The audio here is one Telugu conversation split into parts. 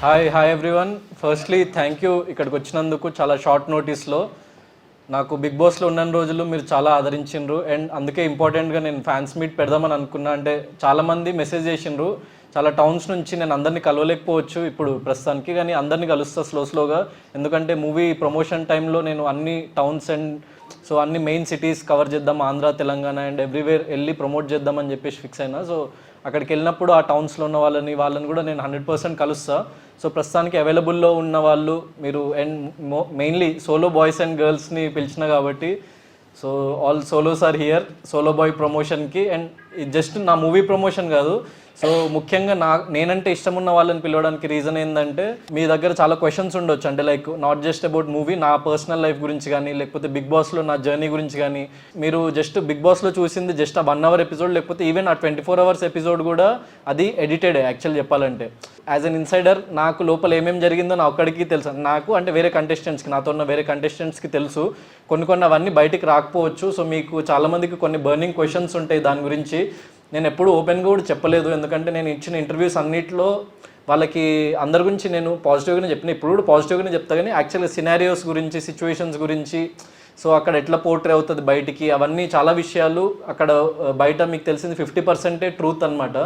Hi everyone. Firstly thank you ఇక్కడికి వచ్చినందుకు. చాలా షార్ట్ నోటీస్లో నాకు బిగ్ బాస్లో ఉన్న రోజులు మీరు చాలా ఆదరించిండ్రు అండ్ అందుకే ఇంపార్టెంట్గా నేను ఫ్యాన్స్ మీట్ పెడదామని అనుకున్నా. అంటే చాలామంది మెసేజ్ చేసిండ్రు చాలా టౌన్స్ నుంచి. నేను అందరినీ కలవలేకపోవచ్చు ఇప్పుడు ప్రస్తుతానికి, కానీ అందరినీ కలుస్తా స్లోగా. ఎందుకంటే మూవీ ప్రమోషన్ టైంలో నేను అన్ని టౌన్స్ అండ్ అన్ని మెయిన్ సిటీస్ కవర్ చేద్దాం, ఆంధ్ర తెలంగాణ అండ్ ఎవ్రీవేర్ వెళ్ళి ప్రమోట్ చేద్దామని చెప్పేసి ఫిక్స్ అయినా. సో అక్కడికి వెళ్ళినప్పుడు ఆ టౌన్స్లో ఉన్న వాళ్ళని కూడా నేను 100% కలుస్తా. సో ప్రస్తుతానికి అవైలబుల్లో ఉన్న వాళ్ళు మీరు and mainly solo boys and గర్ల్స్ని పిలిచిన కాబట్టి so all solos are here solo boy ప్రమోషన్కి. అండ్ ఇది జస్ట్ నా మూవీ ప్రమోషన్ కాదు. సో ముఖ్యంగా నేనంటే ఇష్టం ఉన్న వాళ్ళని పిలవడానికి రీజన్ ఏంటంటే మీ దగ్గర చాలా క్వశ్చన్స్ ఉండొచ్చు. అంటే like not just about movie, నా పర్సనల్ లైఫ్ గురించి కానీ లేకపోతే బిగ్ బాస్లో నా జర్నీ గురించి కానీ. మీరు జస్ట్ బిగ్ బాస్లో చూసింది జస్ట్ ఆ 1 hour ఎపిసోడ్, లేకపోతే ఈవెన్ ఆ 24 hours ఎపిసోడ్ కూడా అది ఎడిటెడ్ యాక్చువల్ చెప్పాలంటే. యాజ్ అన్ ఇన్సైడర్ నాకు లోపల ఏమేమి జరిగిందో నా ఒక్కడికి తెలుసు. నాకు అంటే వేరే కంటెస్టెంట్స్కి, నాతో ఉన్న వేరే కంటెస్టెంట్స్కి తెలుసు. కొన్ని అవన్నీ బయటికి రాకపోవచ్చు. సో మీకు చాలామందికి కొన్ని బర్నింగ్ క్వశ్చన్స్ ఉంటాయి దాని గురించి. నేను ఎప్పుడు ఓపెన్గా కూడా చెప్పలేదు, ఎందుకంటే నేను ఇచ్చిన ఇంటర్వ్యూస్ అన్నింటిలో వాళ్ళకి అందరి గురించి నేను పాజిటివ్గానే చెప్పిన, ఇప్పుడు కూడా పాజిటివ్గానే చెప్తా. కానీ యాక్చువల్గా సినారియోస్ గురించి, సిచ్యువేషన్స్ గురించి, సో అక్కడ ఎట్లా పోర్ట్రే అవుతుంది బయటికి, అవన్నీ చాలా విషయాలు అక్కడ బయట మీకు తెలిసింది 50% ట్రూత్ అనమాట.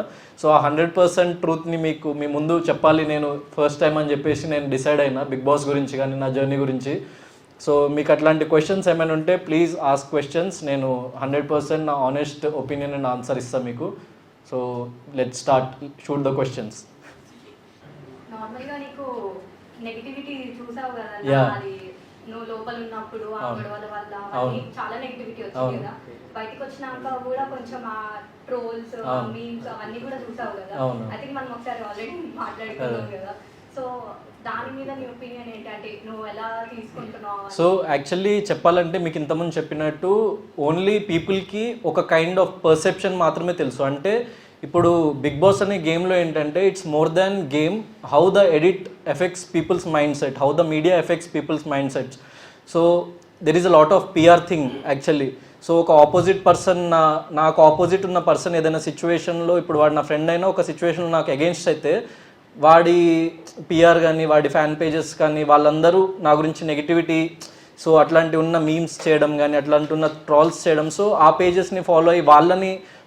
సో ఆ 100% ట్రూత్ని మీకు మీ ముందు చెప్పాలి నేను ఫస్ట్ టైం అని చెప్పేసి నేను డిసైడ్ అయినా బిగ్ బాస్ గురించి కానీ నా జర్నీ గురించి. సో మీకు అట్లాంటి క్వశ్చన్స్ ఏమైనా ఉంటే ప్లీజ్ ఆస్క్ క్వశ్చన్స్. నేను 100% నా ఆనెస్ట్ ఒపీనియన్ అండ్ ఆన్సర్ ఇస్తాను మీకు. So let's start, shoot the questions. నార్మల్గా నీకు నెగటివిటీ చూసావు కదా, నువ్వు లోపల ఉన్నప్పుడు ఆ గొడవల వల్ల చాలా నెగటివిటీ వచ్చింది కదా. బయటకు వచ్చినాక కూడా కొంచెం ఆ ట్రోల్స్, మీమ్స్ అవన్నీ కూడా చూసావు కదా. ఐ థింక్ మనం ఒకసారి ఆల్రెడీ మాట్లాడుకున్నాం కదా. సో దాని మీద నీ ఒపీనియన్ ఏంటంటే నువ్వు ఎలా తీసుకుంటున్నావు? సో యాక్చువల్లీ చెప్పాలంటే మీకు ఇంతకుముందు చెప్పినట్టు ఓన్లీ పీపుల్కి ఒక కైండ్ ఆఫ్ పర్సెప్షన్ మాత్రమే తెలుసు. అంటే ఇప్పుడు బిగ్ బాస్ అనే గేమ్లో ఏంటంటే it's more than game. How the edit effects peoples mind set, how the media effects peoples mind sets. So there is a lot of PR thing actually. So ఒక ఆపోజిట్ పర్సన్, నాకు ఆపోజిట్ ఉన్న పర్సన్ ఏదైనా సిచ్యువేషన్లో, ఇప్పుడు వాడు నా ఫ్రెండ్ అయినా ఒక సిచ్యువేషన్లో నాకు అగెన్స్ట్ అయితే వాడి పిఆర్ కానీ వాడి ఫ్యాన్ పేజెస్ కానీ వాళ్ళందరూ నా గురించి నెగిటివిటీ, సో అట్లాంటి ఉన్న మీమ్స్ చేయడం కానీ అట్లాంటి ఉన్న ట్రాల్స్ చేయడం. సో ఆ పేజెస్ని ఫాలో అయ్యి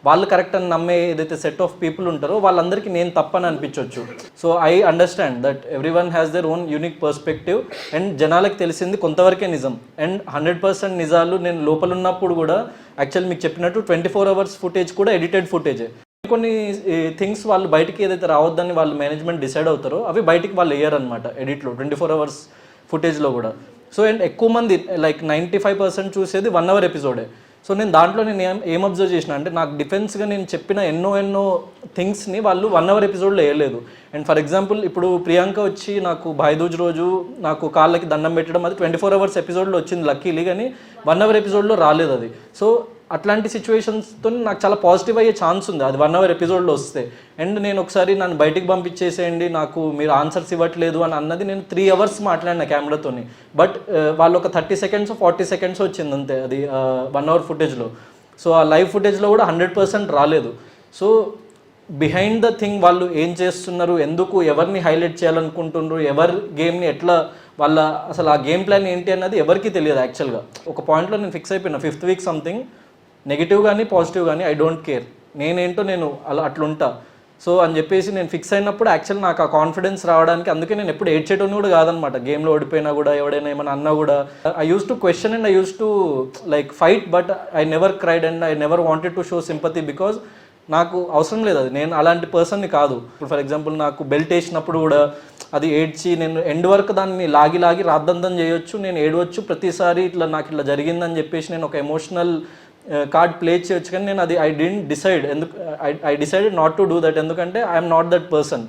వాళ్ళు కరెక్ట్ అని నమ్మే ఏదైతే సెట్ ఆఫ్ పీపుల్ ఉంటారో వాళ్ళందరికీ నేను తప్పని అనిపించవచ్చు. So I understand that every one has their own unique perspective. And జనాలకు తెలిసింది కొంతవరకే నిజం అండ్ 100% నిజాలు. నేను లోపల ఉన్నప్పుడు కూడా యాక్చువల్ మీకు చెప్పినట్టు 24 hours ఫుటేజ్ కూడా ఎడిటెడ్ ఫుటేజే. కొన్ని థింగ్స్ వాళ్ళు బయటికి ఏదైతే రావద్దని వాళ్ళు మేనేజ్మెంట్ డిసైడ్ అవుతారో అవి బయటికి వాళ్ళు వేయరు అనమాట ఎడిట్లో 24 hours ఫుటేజ్లో కూడా. సో అండ్ ఎక్కువ మంది లైక్ 95% చూసేది 1 hour ఎపిసోడే. సో నేను దాంట్లో నేను ఏం అబ్జర్వ్ చేసిన అంటే నాకు డిఫెన్స్గా నేను చెప్పిన ఎన్నో థింగ్స్ని వాళ్ళు 1 hour ఎపిసోడ్లో వేయలేదు. అండ్ ఫర్ ఎగ్జాంపుల్ ఇప్పుడు ప్రియాంక వచ్చి నాకు భాయ్దూజ్ రోజు నాకు కాళ్ళకి దండం పెట్టడం అది 24 hours ఎపిసోడ్లో వచ్చింది లక్కీలీ, కానీ 1 hour ఎపిసోడ్లో రాలేదు అది. సో అట్లాంటి సిచ్యువేషన్స్తో నాకు చాలా పాజిటివ్ అయ్యే ఛాన్స్ ఉంది అది 1 hour ఎపిసోడ్లో వస్తే. అండ్ నేను ఒకసారి నన్ను బయటికి పంపించేసేయండి, నాకు మీరు ఆన్సర్స్ ఇవ్వట్లేదు అని అన్నది నేను 3 hours మాట్లాడిన కెమెరాతోని. బట్ వాళ్ళు ఒక 30 seconds 40 seconds వచ్చింది అంతే అది 1 hour ఫుటేజ్లో. సో ఆ లైవ్ ఫుటేజ్లో కూడా 100% రాలేదు. సో బిహైండ్ ద థింగ్ వాళ్ళు ఏం చేస్తున్నారు, ఎందుకు ఎవరిని హైలైట్ చేయాలనుకుంటున్నారు, ఎవరి గేమ్ని ఎట్లా వాళ్ళ అసలు ఆ గేమ్ ప్లాన్ ఏంటి అన్నది ఎవరికీ తెలియదు యాక్చువల్గా. ఒక పాయింట్లో నేను ఫిక్స్ అయిపోయినా 5th week సంథింగ్, నెగిటివ్ కానీ పాజిటివ్ కానీ ఐ డోంట్ కేర్, నేనేంటో నేను అట్లుంటా. సో అని చెప్పేసి నేను ఫిక్స్ అయినప్పుడు యాక్చువల్ నాకు ఆ కాన్ఫిడెన్స్ రావడానికి, అందుకే నేను ఎప్పుడు ఏడ్చేటోని కూడా కాదనమాట. గేమ్లో ఓడిపోయినా కూడా ఎవడైనా ఏమైనా అన్నా కూడా I use to question and I use to like fight, but I never cried and I never wanted to show sympathy because నాకు అవసరం లేదు అది. నేను అలాంటి పర్సన్ని కాదు. ఇప్పుడు ఫర్ ఎగ్జాంపుల్ నాకు బెల్ట్ వేసినప్పుడు కూడా అది ఏడ్చి నేను ఎండ్ వరకు దాన్ని లాగి రాద్దంతం చేయొచ్చు, నేను ఏడవచ్చు ప్రతిసారి ఇట్లా నాకు ఇట్లా జరిగిందని చెప్పేసి నేను ఒక ఎమోషనల్ కార్డ్ ప్లే చేయొచ్చు. కానీ నేను అది I didn't decide, I decided not to do that, ఎందుకంటే I'm not that person.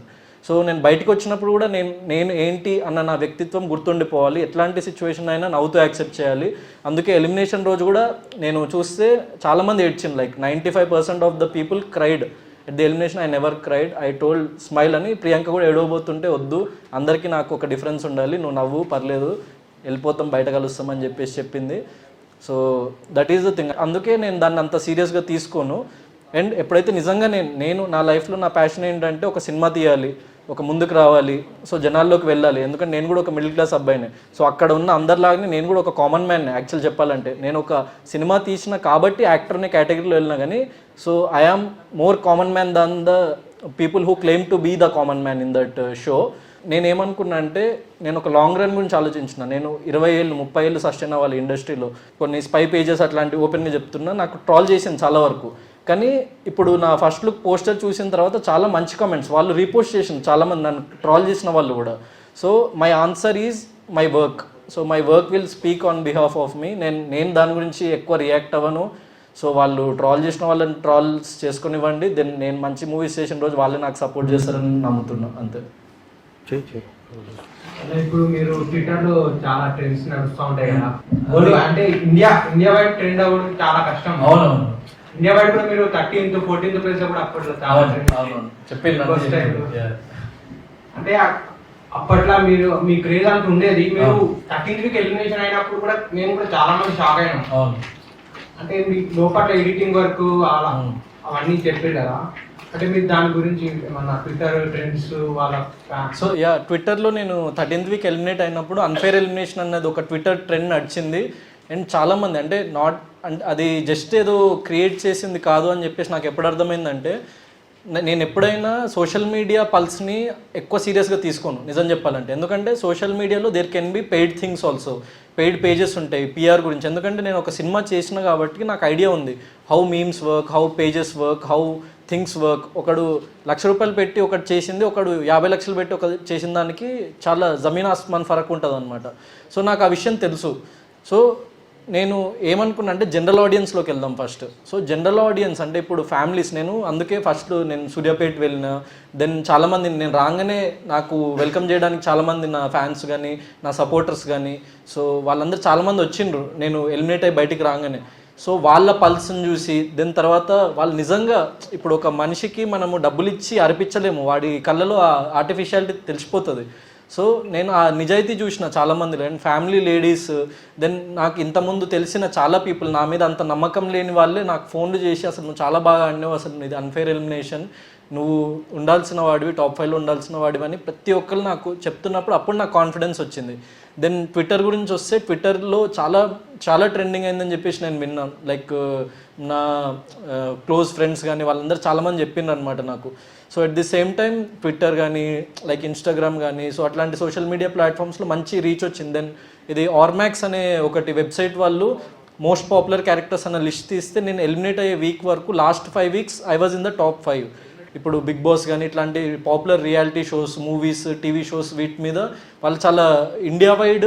So నేను బయటకు వచ్చినప్పుడు కూడా నేను ఏంటి అన్న నా వ్యక్తిత్వం గుర్తుండిపోవాలి. ఎట్లాంటి సిచ్యువేషన్ అయినా నవ్వుతూ యాక్సెప్ట్ చేయాలి. అందుకే ఎలిమినేషన్ రోజు కూడా నేను చూస్తే చాలామంది ఏడ్చింది, like 95% of the people cried at the elimination. I never cried, I told smile అని. ప్రియాంక కూడా ఏడవబోతుంటే వద్దు, అందరికీ నాకు ఒక డిఫరెన్స్ ఉండాలి, నువ్వు నవ్వు పర్లేదు, వెళ్ళిపోతాం బయట కలుస్తామని చెప్పేసి చెప్పింది. So that is the thing. అందుకే నేను దాన్ని అంత సీరియస్గా తీసుకోను. అండ్ ఎప్పుడైతే నిజంగా నేను నా లైఫ్లో నా ప్యాషన్ ఏంటంటే ఒక సినిమా తీయాలి, ఒక ముందుకు రావాలి, సో జనాల్లోకి వెళ్ళాలి. ఎందుకంటే నేను కూడా ఒక మిడిల్ క్లాస్ అబ్బాయినే. సో అక్కడ ఉన్న అందరిలాగానే నేను కూడా ఒక కామన్ మ్యాన్ యాక్చువల్ చెప్పాలంటే. నేను ఒక సినిమా తీసిన కాబట్టి యాక్టర్ అనే కేటగిరీలో వెళ్ళినా కానీ, so I am more common man than the people who claim to be the common man in that show. నేనేమనుకున్నా అంటే నేను ఒక లాంగ్ రన్ గురించి ఆలోచించిన. నేను 20 ఏళ్ళు 30 ఏళ్ళు సస్టైన్ అవ్వాలి ఇండస్ట్రీలో. కొన్ని స్పై పేజెస్ అట్లాంటివి ఓపెన్గా చెప్తున్నా, నాకు ట్రాల్ చేసింది చాలా వరకు. కానీ ఇప్పుడు నా ఫస్ట్ లుక్ పోస్టర్ చూసిన తర్వాత చాలా మంచి కామెంట్స్ వాళ్ళు రీపోస్ట్ చేసింది, చాలామంది నన్ను ట్రాల్ చేసిన వాళ్ళు కూడా. So my answer is my work. So my work will speak on behalf of me. నేను దాని గురించి ఎక్కువ రియాక్ట్ అవ్వను. సో వాళ్ళు ట్రాల్ చేసిన వాళ్ళని ట్రాల్స్ చేసుకునివ్వండి. దెన్ నేను మంచి మూవీస్ చేసిన రోజు వాళ్ళే నాకు సపోర్ట్ చేస్తారని నమ్ముతున్నా, అంతే. ఇప్పుడు మీరు ట్విట్టర్ లో చాలా ట్రెండ్స్ నడుస్తూ ఉంటాయి కదా, అంటే ఇండియా వైడ్ ట్రెండ్ అవ్వడం చాలా కష్టం. అవునవును, ఇండియా వైడ్ కూడా మీరు 13th 14th ప్లేస్ లో కూడా అప్పట్లో చాలా అంటే అప్పట్లో మీరు మీ క్రేజ్ అంత ఉండేది. మీరు 13th ఎలిమినేషన్ అయినప్పుడు కూడా మేము కూడా చాలా మంది షాక్ అయినాం. అంటే మీ లోపల ఎడిటింగ్ వర్క్ అలా అవన్నీ చెప్పారు కదా, అంటే మీరు దాని గురించి మన ట్విట్టర్ ట్రెండ్స్ వాళ్ళ. సో ట్విట్టర్లో నేను 13th వీక్ ఎలిమినేట్ అయినప్పుడు అన్ఫేర్ ఎలిమినేషన్ అన్నది ఒక ట్విట్టర్ ట్రెండ్ నడిచింది. అండ్ చాలామంది అంటే అది జస్ట్ ఏదో క్రియేట్ చేసింది కాదు అని చెప్పేసి నాకు ఎప్పుడు అర్థమైందంటే, నేను ఎప్పుడైనా సోషల్ మీడియా పల్స్ని ఎక్కువ సీరియస్గా తీసుకోను నిజం చెప్పాలంటే. ఎందుకంటే సోషల్ మీడియాలో there can be paid things also, paid pages ఉంటాయి పిఆర్ గురించి. ఎందుకంటే నేను ఒక సినిమా చేసిన కాబట్టి నాకు ఐడియా ఉంది how memes work, how pages work, how things work. ఒకడు ₹1,00,000 పెట్టి ఒకటి చేసింది, ఒకడు 50 లక్షలు పెట్టి ఒక చేసిన దానికి చాలా జమీన్ ఆస్మాన్ ఫరక్ ఉంటుంది అనమాట. సో నాకు ఆ విషయం తెలుసు. సో నేను ఏమనుకున్నా అంటే జనరల్ ఆడియన్స్లోకి వెళ్దాం ఫస్ట్. సో జనరల్ ఆడియన్స్ అంటే ఇప్పుడు ఫ్యామిలీస్, నేను అందుకే ఫస్ట్ నేను సూర్యాపేట వెళ్ళిన. దెన్ చాలామంది నేను రాగానే నాకు వెల్కమ్ చేయడానికి చాలామంది నా ఫ్యాన్స్ కానీ నా సపోర్టర్స్ కానీ, సో వాళ్ళందరూ చాలామంది వచ్చిండ్రు నేను ఎలిమినేట్ అయ్యి బయటికి రాగానే. సో వాళ్ళ పల్స్ని చూసి దెన్ తర్వాత వాళ్ళు నిజంగా ఇప్పుడు ఒక మనిషికి మనము డబ్బులు ఇచ్చి అర్పించలేము, వాడి కళ్ళలో ఆ ఆర్టిఫిషియాలిటీ తెలిసిపోతుంది. సో నేను ఆ నిజాయితీ చూసిన చాలామంది, అండ్ ఫ్యామిలీ లేడీస్, దెన్ నాకు ఇంతకుముందు తెలిసిన చాలా పీపుల్, నా మీద అంత నమ్మకం లేని వాళ్ళే నాకు ఫోన్లు చేసి అసలు నువ్వు చాలా బాగా ఆడినావు, అసలు ఇది అన్ఫేర్ ఎలిమినేషన్, నువ్వు ఉండాల్సిన వాడివి, టాప్ 5లో ఉండాల్సిన వాడివి అని ప్రతి ఒక్కరు నాకు చెప్తున్నప్పుడు అప్పుడు నాకు కాన్ఫిడెన్స్ వచ్చింది. దెన్ ట్విట్టర్ గురించి వస్తే ట్విట్టర్లో చాలా చాలా ట్రెండింగ్ అయిందని చెప్పేసి నేను విన్నాను. లైక్ నా క్లోజ్ ఫ్రెండ్స్ కానీ వాళ్ళందరూ చాలామంది చెప్పిండ్రు అనమాట నాకు. So at the same time Twitter కానీ లైక్ ఇన్స్టాగ్రామ్ కానీ సో అట్లాంటి సోషల్ మీడియా ప్లాట్ఫామ్స్లో మంచి రీచ్ వచ్చింది. దెన్ ఇది ఆర్మాక్స్ అనే ఒకటి వెబ్సైట్ వాళ్ళు మోస్ట్ పాపులర్ క్యారెక్టర్స్ అన్న లిస్ట్ తీస్తే నేను ఎలిమినేట్ అయ్యే వీక్ వరకు last 5 weeks I was in the top 5. ఇప్పుడు బిగ్ బాస్ కానీ ఇట్లాంటి popular reality shows, movies, TV shows వీటి మీద వాళ్ళు చాలా ఇండియా వైడ్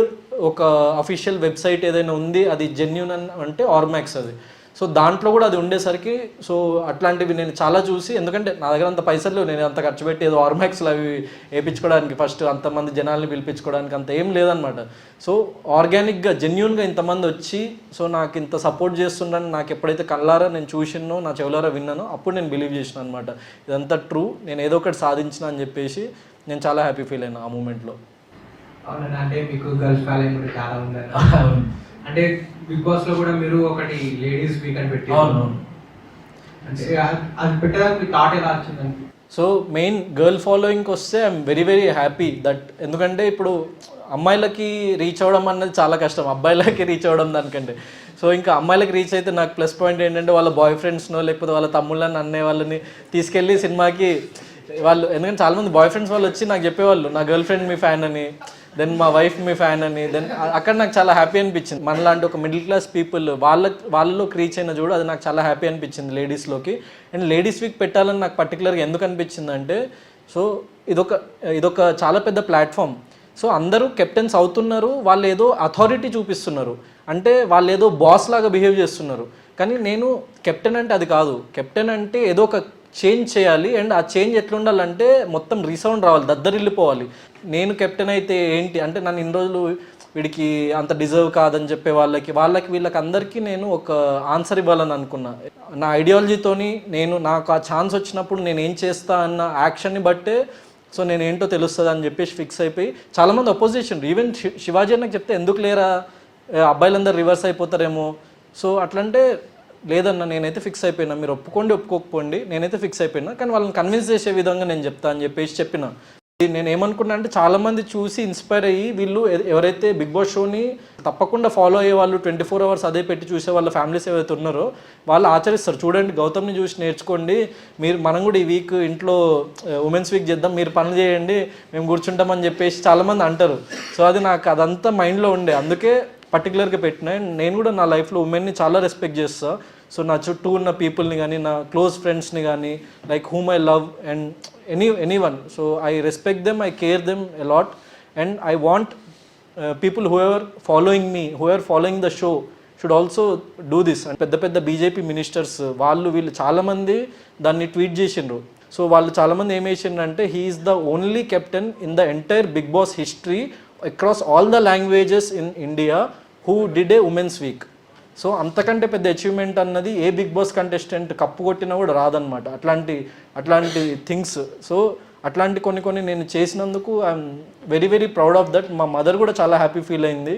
ఒక అఫీషియల్ వెబ్సైట్ ఏదైనా ఉంది అది జెన్యూన్ అంటే ఆర్మాక్స్ అది. సో దాంట్లో కూడా అది ఉండేసరికి సో అట్లాంటివి నేను చాలా చూసి, ఎందుకంటే నా దగ్గర అంత పైసలు నేను అంత ఖర్చు పెట్టి ఏదో ఆర్మాక్స్లో అవి వేయించుకోవడానికి ఫస్ట్ అంతమంది జనాల్ని పిలిపించుకోవడానికి అంత ఏం లేదనమాట. సో ఆర్గానిక్గా జెన్యూన్గా ఇంతమంది వచ్చి సో నాకు ఇంత సపోర్ట్ చేస్తుండని నాకు ఎప్పుడైతే కళ్ళారా నేను చూసినో నా చెవులారా విన్నానో అప్పుడు నేను బిలీవ్ చేసిన అనమాట, ఇదంతా ట్రూ, నేను ఏదో ఒకటి సాధించిన అని చెప్పేసి నేను చాలా హ్యాపీ ఫీల్ అయినా ఆ మూమెంట్లో. అవునండి, అంటే మీకు గర్ల్స్ ఫాలోయింగ్ కూడా చాలా ఉందండి. అంటే బిగ్ బాస్ లో కూడా మీరు ఒకటి లేడీస్ వీక్ అని పెట్టి, అంటే అది పెట్టడానికి థాట్ ఎలా వచ్చిందండి? సో మెయిన్ గర్ల్ ఫాలోయింగ్కి వస్తే I'm very very happy that, ఎందుకంటే ఇప్పుడు అమ్మాయిలకి రీచ్ అవ్వడం అన్నది చాలా కష్టం, అబ్బాయిలకి రీచ్ అవ్వడం దానికంటే. సో ఇంకా అమ్మాయిలకి రీచ్ అయితే నాకు ప్లస్ పాయింట్ ఏంటంటే వాళ్ళ బాయ్ ఫ్రెండ్స్నో లేకపోతే వాళ్ళ తమ్ముళ్ళని అన్నయ్య వాళ్ళని తీసుకెళ్ళి సినిమాకి వాళ్ళు, ఎందుకంటే చాలామంది బాయ్ ఫ్రెండ్స్ వాళ్ళు వచ్చి నాకు చెప్పేవాళ్ళు నా గర్ల్ ఫ్రెండ్ మీ ఫ్యాన్ అని, దెన్ మా వైఫ్ మీ ఫ్యాన్ అని. దెన్ అక్కడ నాకు చాలా హ్యాపీ అనిపించింది, మనలాంటి ఒక మిడిల్ క్లాస్ పీపుల్ వాళ్ళలోకి రీచ్ అయిన చూడు, అది నాకు చాలా హ్యాపీ అనిపించింది లేడీస్లోకి. అండ్ లేడీస్ వీక్ పెట్టాలని నాకు పర్టికులర్గా ఎందుకు అనిపించింది అంటే, సో ఇదొక చాలా పెద్ద ప్లాట్ఫామ్. సో అందరూ కెప్టెన్స్ అవుతున్నారు, వాళ్ళు ఏదో అథారిటీ చూపిస్తున్నారు, అంటే వాళ్ళు ఏదో బాస్ లాగా బిహేవ్ చేస్తున్నారు. కానీ నేను కెప్టెన్ అంటే అది కాదు, కెప్టెన్ అంటే ఏదో ఒక చేంజ్ చేయాలి. అండ్ ఆ చేంజ్ ఎట్లుండాలంటే మొత్తం రీసౌండ్ రావాలి, దద్దరిల్లిపోవాలి. నేను కెప్టెన్ అయితే ఏంటి అంటే నన్ను ఇన్ని రోజులు వీడికి అంత డిజర్వ్ కాదని చెప్పే వీళ్ళకి అందరికీ నేను ఒక ఆన్సర్ ఇవ్వాలని అనుకున్నా. నా ఐడియాలజీతోని నాకు ఆ ఛాన్స్ వచ్చినప్పుడు నేను ఏం చేస్తా అన్న యాక్షన్ని బట్టే సో నేను ఏంటో తెలుస్తుంది అని చెప్పేసి ఫిక్స్ అయిపోయి, చాలామంది అపోజిషన్ ఈవెన్ శివాజీ నాకు చెప్తే ఎందుకు లేరా అబ్బాయిలందరూ రివర్స్ అయిపోతారేమో, సో అట్లంటే లేదన్న నేనైతే ఫిక్స్ అయిపోయినా, మీరు ఒప్పుకోండి ఒప్పుకోకపోండి నేనైతే ఫిక్స్ అయిపోయినా, కానీ వాళ్ళని కన్విన్స్ చేసే విధంగా నేను చెప్తా అని చెప్పేసి చెప్పిన. నేను ఏమనుకున్నా అంటే చాలామంది చూసి ఇన్స్పైర్ అయ్యి వీళ్ళు ఎవరైతే బిగ్ బాస్ షోని తప్పకుండా ఫాలో అయ్యే వాళ్ళు 24 hours అదే పెట్టి చూసే వాళ్ళ ఫ్యామిలీస్ ఏవైతే ఉన్నారో వాళ్ళు ఆచరిస్తారు. చూడండి, గౌతమ్ని చూసి నేర్చుకోండి, మనం కూడా ఈ వీక్ ఇంట్లో ఉమెన్స్ వీక్ చేద్దాం, మీరు పనులు చేయండి, మేము కూర్చుంటామని చెప్పేసి చాలామంది అంటారు. సో అది నాకు అదంతా మైండ్లో ఉండే, అందుకే పర్టికులర్గా పెట్టిన. నేను కూడా నా లైఫ్లో ఉమెన్ని చాలా రెస్పెక్ట్ చేస్తా. సో నా చుట్టూ ఉన్న పీపుల్ని కానీ, నా క్లోజ్ ఫ్రెండ్స్ని కానీ, like whom I love and anyone. So I respect them, I care them a lot and I want people who ever following me, who ever following the show should also do this. And పెద్ద పెద్ద బీజేపీ మినిస్టర్స్ వీళ్ళు చాలామంది దాన్ని ట్వీట్ చేసిండ్రు. సో వాళ్ళు చాలామంది ఏం చేసిండ్రంటే he's the only captain in the entire Bigg Boss history across all the languages in India who did a women's week. So అంతకంటే పెద్ద అచీవ్మెంట్ అన్నది ఏ బిగ్ బాస్ కంటెస్టెంట్ కప్పు కొట్టినా కూడా రాదనమాట. అట్లాంటి థింగ్స్. సో అట్లాంటి కొన్ని నేను చేసినందుకు I'm very very proud of that. మా మదర్ కూడా చాలా హ్యాపీ ఫీల్ అయింది.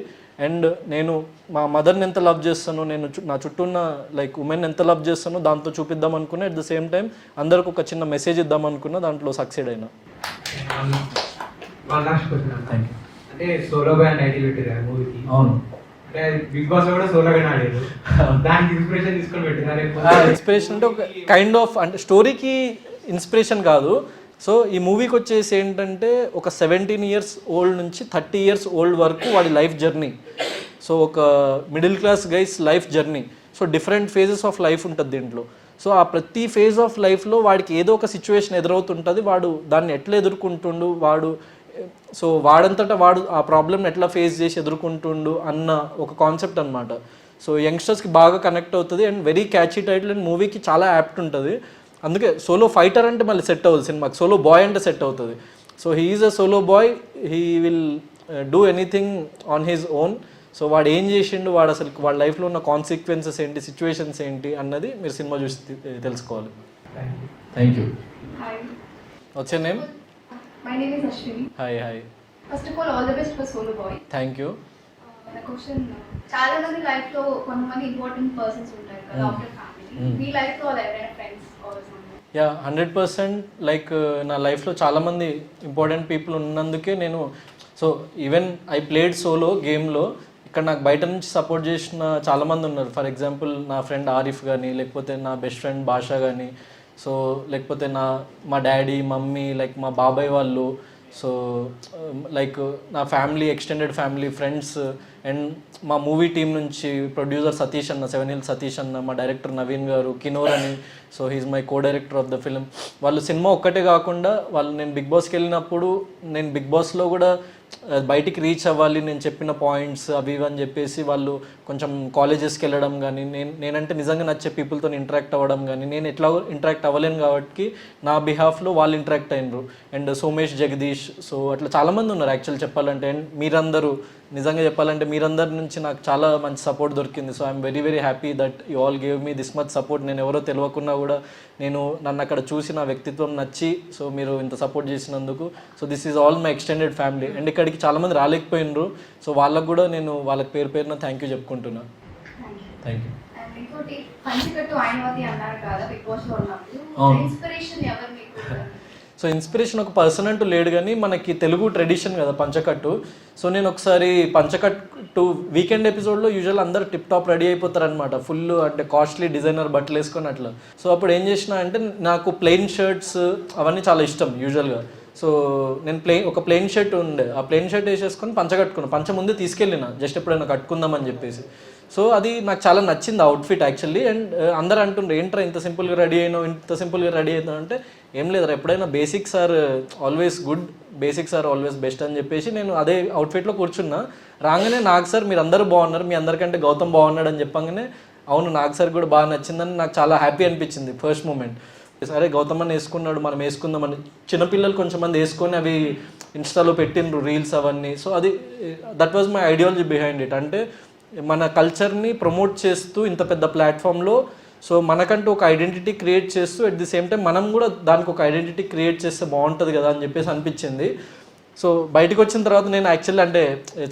అండ్ నేను మా మదర్ని ఎంత లవ్ చేస్తానో, నేను నా చుట్టూ ఉన్న లైక్ ఉమెన్ ఎంత లవ్ చేస్తానో దాంతో చూపిద్దాం అనుకున్నా. అట్ ద సేమ్ టైం అందరికి ఒక చిన్న మెసేజ్ ఇద్దాం అనుకున్నా, దాంట్లో సక్సెడ్ అయినా. అంటే సోలో బాయ్ టైటిల్ పెట్టారు మూవీకి. అవును, బిగ్ బాస్ కూడా సోలోగానే ఆడారు. దానికి ఇన్స్పిరేషన్ తీసుకొని పెట్టినారు. ఇన్స్పిరేషన్ అంటే ఒక కైండ్ ఆఫ్, అంటే స్టోరీకి ఇన్స్పిరేషన్ కాదు. సో ఈ మూవీకి వచ్చేసి ఏంటంటే ఒక 17 years ఓల్డ్ నుంచి 30 years ఓల్డ్ వరకు వాడి లైఫ్ జర్నీ. సో ఒక middle class guys life journey. So different phases of life ఉంటుంది దీంట్లో. సో ఆ ప్రతి ఫేజ్ ఆఫ్ లైఫ్లో వాడికి ఏదో ఒక సిచ్యువేషన్ ఎదురవుతుంటుంది, వాడు దాన్ని ఎట్లా ఎదుర్కొంటుండు, సో వాడంతటా వాడు ఆ ప్రాబ్లమ్ని ఎట్లా ఫేస్ చేసి ఎదుర్కొంటుండు అన్న ఒక కాన్సెప్ట్ అనమాట. సో యంగ్స్టర్స్కి బాగా కనెక్ట్ అవుతుంది and very catchy title and మూవీకి చాలా యాప్ట్ ఉంటుంది. అందుకే సోలో ఫైటర్ అంటే మళ్ళీ సెట్ అవుతుంది సినిమాకి, సోలో బాయ్ అంటే సెట్ అవుతుంది. So he is a solo boy, he will do anything on his own. So వాడు ఏం చేసిండు, వాడు అసలు వాళ్ళ లైఫ్లో ఉన్న కాన్సిక్వెన్సెస్ ఏంటి, సిచ్యువేషన్స్ ఏంటి అన్నది మీరు సినిమా చూసి తెలుసుకోవాలి. Thank you. వచ్చే name? My name is Ashwini. Hi. First of all the best for Solo Boy. Thank you. The question, చాలా మంది లైఫ్ లో కొంతమంది ఇంపార్టెంట్ పర్సన్స్ ఉంటారు కదా ఆఫ్టర్ ఫ్యామిలీ. మీ లైఫ్ లో ఎవరైనా friends or something? Yeah 100%. Like నా లైఫ్లో చాలామంది ఇంపార్టెంట్ పీపుల్ ఉన్నందుకే నేను, so even I played solo గేమ్లో ఇక్కడ నాకు బయట నుంచి సపోర్ట్ చేసిన చాలామంది ఉన్నారు. ఫర్ ఎగ్జాంపుల్ నా ఫ్రెండ్ ఆరిఫ్ కానీ, లేకపోతే నా బెస్ట్ ఫ్రెండ్ భాషా కానీ, సో లేకపోతే మా డాడీ, మమ్మీ, లైక్ మా బాబాయ్ వాళ్ళు, సో లైక్ నా family, extended family, friends and మా మూవీ టీం నుంచి ప్రొడ్యూసర్ సతీష్ అన్న, 7 Hills సతీష్ అన్న, మా డైరెక్టర్ నవీన్ గారు, కినోర్ అని, so he's my co director of the film. వాళ్ళు సినిమా ఒక్కటే కాకుండా నేను బిగ్ బాస్కి వెళ్ళినప్పుడు నేను బిగ్ బాస్లో కూడా బయటికి రీచ్ అవ్వాలి, నేను చెప్పిన పాయింట్స్ అవి ఇవి అని చెప్పేసి వాళ్ళు కొంచెం కాలేజెస్కి వెళ్ళడం కానీ, నేనంటే నిజంగా నచ్చే పీపుల్తో ఇంటరాక్ట్ అవ్వడం కానీ, నేను ఎట్లా ఇంటరాక్ట్ అవ్వలేను కాబట్టి నా బిహాఫ్లో వాళ్ళు ఇంటరాక్ట్ అయినరు. అండ్ సోమేష్, జగదీష్, సో అట్లా చాలామంది ఉన్నారు యాక్చువల్ చెప్పాలంటే. అండ్ మీరందరూ నిజంగా చెప్పాలంటే మీరందరి నుంచి నాకు చాలా మంచి సపోర్ట్ దొరికింది. So I'm very very happy that you all gave me this much support. నేను ఎవరో తెలియకున్నా కూడా నన్ను అక్కడ చూసి నా వ్యక్తిత్వం నచ్చి సో మీరు ఇంత సపోర్ట్ చేసినందుకు. So this is all my extended family. And ఇక్కడికి చాలామంది రాలేకపోయినరు, సో వాళ్ళకు కూడా నేను వాళ్ళకి పేరున థ్యాంక్ యూ చెప్పుకుంటున్నా. Thank you. అండ్ ఇంకోటి పంచకట్టు ఆయనవతి అన్నారు కదా బిగ్ బాస్ లో ఉన్నప్పుడు, ఇన్స్పిరేషన్ ఎవరు మీకు? సో ఇన్స్పిరేషన్ ఒక పర్సన్ అంటూ లేడు, కానీ మనకి తెలుగు ట్రెడిషన్ కదా పంచకట్టు. సో నేను ఒకసారి పంచకట్టు వీకెండ్ ఎపిసోడ్లో యూజువల్ అందరూ టిప్ టాప్ రెడీ అయిపోతారనమాట, ఫుల్ అంటే కాస్ట్లీ డిజైనర్ బట్టలు వేసుకొని అట్లా. సో అప్పుడు ఏం చేసిన అంటే నాకు ప్లెయిన్ షర్ట్స్ అవన్నీ చాలా ఇష్టం యూజువల్గా. సో నేను ఒక ప్లెయిన్ షర్ట్ ఉండే, ఆ ప్లెయిన్ షర్ట్ వేసేసుకొని పంచ కట్టుకున్నాను. పంచ ముందు తీసుకెళ్ళిన జస్ట్ ఎప్పుడైనా కట్టుకుందామని చెప్పేసి. సో అది నాకు చాలా నచ్చింది అవుట్ఫిట్ యాక్చువల్లీ. అండ్ అందరూ అంటుండ్రు ఏంట్రా ఇంత సింపుల్గా రెడీ అయినావు, ఇంత సింపుల్గా రెడీ అవుతావు అంటే, ఏం లేదురా ఎప్పుడైనా basics are always good, basics are always best అని చెప్పేసి నేను అదే అవుట్ఫిట్లో కూర్చున్నా. రాగానే నాకు సార్ మీరు అందరూ బాగున్నారు, మీ అందరికంటే గౌతమ్ బాగున్నాడు అని చెప్పగానే అవును నాకు సార్ కూడా బాగా నచ్చిందని నాకు చాలా హ్యాపీ అనిపించింది ఫస్ట్ మూమెంట్. సరే గౌతమ్ అని వేసుకున్నాడు, మనం వేసుకుందామని. చిన్నపిల్లలు కొంచెం మంది వేసుకొని అవి ఇన్స్టాలో పెట్టిండ్రు రీల్స్ అవన్నీ. సో అది that was my ideology behind it. అంటే మన కల్చర్ని ప్రమోట్ చేస్తూ ఇంత పెద్ద ప్లాట్ఫామ్లో సో మనకంటూ ఒక ఐడెంటిటీ క్రియేట్ చేస్తూ అట్ ది సేమ్ టైం మనం కూడా దానికి ఒక ఐడెంటిటీ క్రియేట్ చేస్తే బాగుంటుంది కదా అని చెప్పేసి అనిపించింది. సో బయటకు వచ్చిన తర్వాత నేను యాక్చువల్లీ అంటే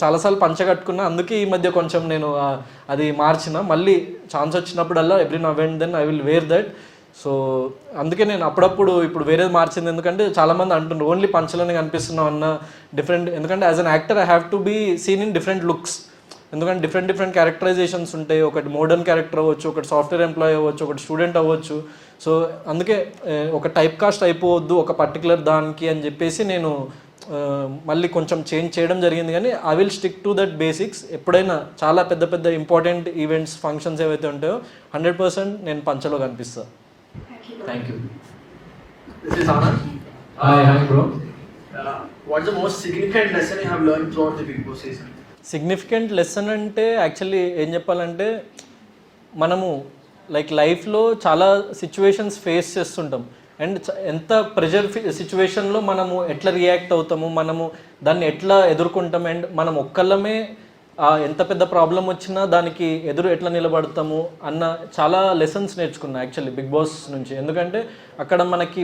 చాలాసార్లు పంచ కట్టుకున్నా, అందుకే ఈ మధ్య కొంచెం నేను అది మార్చిన. మళ్ళీ ఛాన్స్ వచ్చినప్పుడల్లా every now and then I will wear that. So అందుకే నేను అప్పుడప్పుడు ఇప్పుడు వేరేది మార్చింది, ఎందుకంటే చాలామంది అంటున్నారు ఓన్లీ పంచలోనే కనిపిస్తున్నావు అన్న డిఫరెంట్, ఎందుకంటే as an actor I have to be seen in different looks, ఎందుకంటే డిఫరెంట్ క్యారెక్టరైజేషన్స్ ఉంటాయి. ఒకటి మోడర్న్ క్యారెక్టర్ అవ్వచ్చు, ఒకటి సాఫ్ట్వేర్ ఎంప్లాయీ అవ్వచ్చు, ఒకటి స్టూడెంట్ అవ్వచ్చు. సో అందుకే ఒక టైప్ కాస్ట్ అయిపోవద్దు ఒక పర్టికులర్ దానికి అని చెప్పేసి నేను మళ్ళీ కొంచెం చేంజ్ చేయడం జరిగింది. కానీ I will stick to that basics. ఎప్పుడైనా చాలా పెద్ద ఇంపార్టెంట్ ఈవెంట్స్ ఫంక్షన్స్ ఏవైతే ఉంటాయో 100% నేను పంచలో కనిపిస్తాను. Thank you. This is Anand. Hi bro. What's the most significant lesson you have learned throughout the Bigg Boss season? Significant lesson అంటే యాక్చువల్లీ ఏం చెప్పాలంటే, మనము లైక్ లైఫ్లో చాలా సిచ్యువేషన్స్ ఫేస్ చేస్తుంటాం అండ్ ఎంత ప్రెషర్ సిచ్యువేషన్లో మనము ఎట్లా రియాక్ట్ అవుతాము, మనము దాన్ని ఎట్లా ఎదుర్కొంటాం అండ్ మనం ఒక్కళ్ళమే ఎంత పెద్ద ప్రాబ్లం వచ్చినా దానికి ఎదురు ఎట్లా నిలబడతాము అన్న చాలా లెసన్స్ నేర్చుకున్నా యాక్చువల్లీ బిగ్ బాస్ నుంచి. ఎందుకంటే అక్కడ మనకి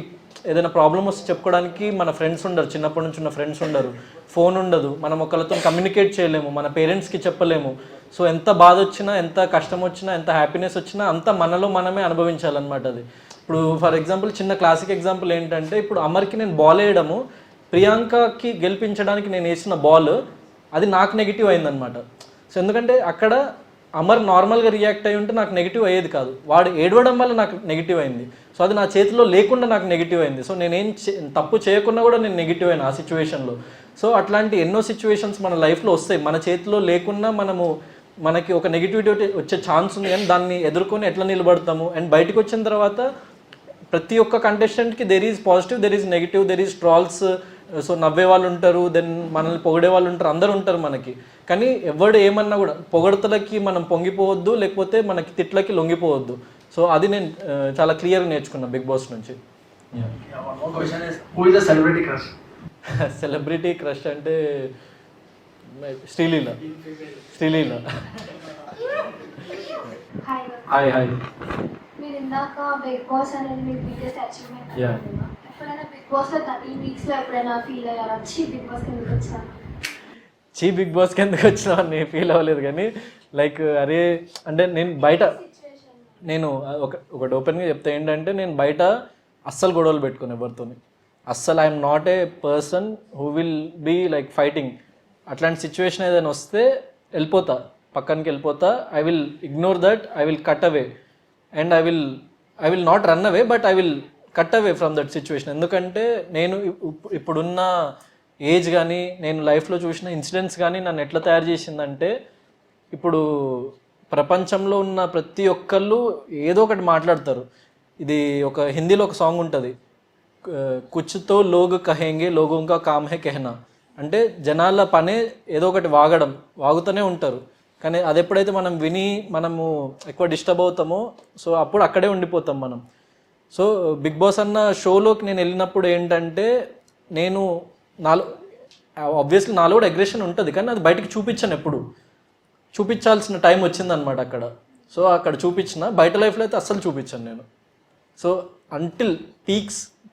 ఏదైనా ప్రాబ్లం వస్తే చెప్పుకోవడానికి మన ఫ్రెండ్స్ ఉండరు, చిన్నప్పటి నుంచి ఉన్న ఫ్రెండ్స్ ఉండరు, ఫోన్ ఉండదు, మనం ఒకళ్ళతో కమ్యూనికేట్ చేయలేము, మన పేరెంట్స్కి చెప్పలేము. సో ఎంత బాధ వచ్చినా, ఎంత కష్టం వచ్చినా, ఎంత హ్యాపీనెస్ వచ్చినా అంతా మనలో మనమే అనుభవించాలన్నమాట. అది ఇప్పుడు ఫర్ ఎగ్జాంపుల్ చిన్న క్లాసిక్ ఎగ్జాంపుల్ ఏంటంటే, ఇప్పుడు అమర్కి నేను బాల్ వేయడము, ప్రియాంకకి గెలిపించడానికి నేను వేసిన బాల్ అది నాకు నెగిటివ్ అయిందనమాట. సో ఎందుకంటే అక్కడ అమర్ నార్మల్గా రియాక్ట్ అయ్యి ఉంటే నాకు నెగిటివ్ అయ్యేది కాదు, వాడు ఏడవడం వల్ల నాకు నెగిటివ్ అయింది. సో అది నా చేతిలో లేకుండా నాకు నెగిటివ్ అయింది. సో నేనేం తప్పు చేయకుండా కూడా నేను నెగిటివ్ అయినా ఆ సిచ్యువేషన్లో. సో అట్లాంటి ఎన్నో సిచ్యువేషన్స్ మన లైఫ్లో వస్తాయి, మన చేతిలో లేకున్నా మనకి ఒక నెగిటివిటీ వచ్చే ఛాన్స్ ఉంది, కానీ దాన్ని ఎదుర్కొని ఎట్లా నిలబడతాము. అండ్ బయటకు వచ్చిన తర్వాత ప్రతి ఒక్క కంటెస్టెంట్కి there is positive, there is negative, there is trolls. So నవ్వే వాళ్ళు ఉంటారు, దెన్ మనల్ని పొగిడే వాళ్ళు ఉంటారు, అందరు ఉంటారు మనకి. కానీ ఎవడు ఏమన్నా కూడా పొగడతలకి మనం పొంగిపోవద్దు, లేకపోతే మనకి తిట్లకి లొంగిపోవద్దు. సో అది నేను చాలా క్లియర్గా నేర్చుకున్నా బిగ్ బాస్ నుంచి. One more question is, who is the celebrity crush? Celebrity crush అంటే శ్రీలీల. హాయ్. మీరు ఇందాక బిగ్ బాస్ అనేది మీ బిగ్గెస్ట్ అచీవ్మెంట్ అనుకుంటున్నా. ఎప్పుడైనా బిగ్ బాస్ లో 13 వీక్స్ లో ఎప్పుడైనా ఫీల్ అయ్యారా, వచ్చి బిగ్ బాస్ కిందకి వచ్చాను బిగ్ బాస్కి ఎందుకు వచ్చినా అని ఫీల్ అవ్వలేదు. కానీ లైక్ అరే అంటే నేను ఒకటి ఓపెన్గా చెప్తే ఏంటంటే, నేను బయట అస్సలు గొడవలు పెట్టుకుని ఎవరితోని అస్సలు I'm not a person who will be like fighting. అట్లాంటి సిచ్యువేషన్ ఏదైనా వస్తే పక్కనకి వెళ్ళిపోతా. I will ignore that, I will cut away and I will not run away, but I will cut away from that situation. ఎందుకంటే నేను ఇప్పుడున్న ఏజ్ కానీ నేను లైఫ్లో చూసిన ఇన్సిడెంట్స్ కానీ నన్ను ఎట్లా తయారు చేసిందంటే, ఇప్పుడు ప్రపంచంలో ఉన్న ప్రతి ఒక్కళ్ళు ఏదో ఒకటి మాట్లాడతారు. ఇది ఒక హిందీలో ఒక సాంగ్ ఉంటుంది, కుచ్తో లోగ్ కహేంగే లోగోంకా కామ్ హే కెహనా. అంటే జనాల పనే ఏదో ఒకటి వాగుతూనే ఉంటారు. కానీ అది ఎప్పుడైతే మనం విని మనము ఎక్కువ డిస్టర్బ్ అవుతామో, సో అప్పుడు అక్కడే ఉండిపోతాం మనం. సో బిగ్ బాస్ అన్న షోలోకి నేను వెళ్ళినప్పుడు ఏంటంటే, నేను ఆబ్వియస్లీ నాలో కూడా అగ్రెషన్ ఉంటుంది, కానీ అది బయటకు ఎప్పుడు చూపించాల్సిన టైం వచ్చిందనమాట అక్కడ. సో అక్కడ చూపించిన, బయట లైఫ్లో అయితే అస్సలు చూపించాను నేను. సో అంటిల్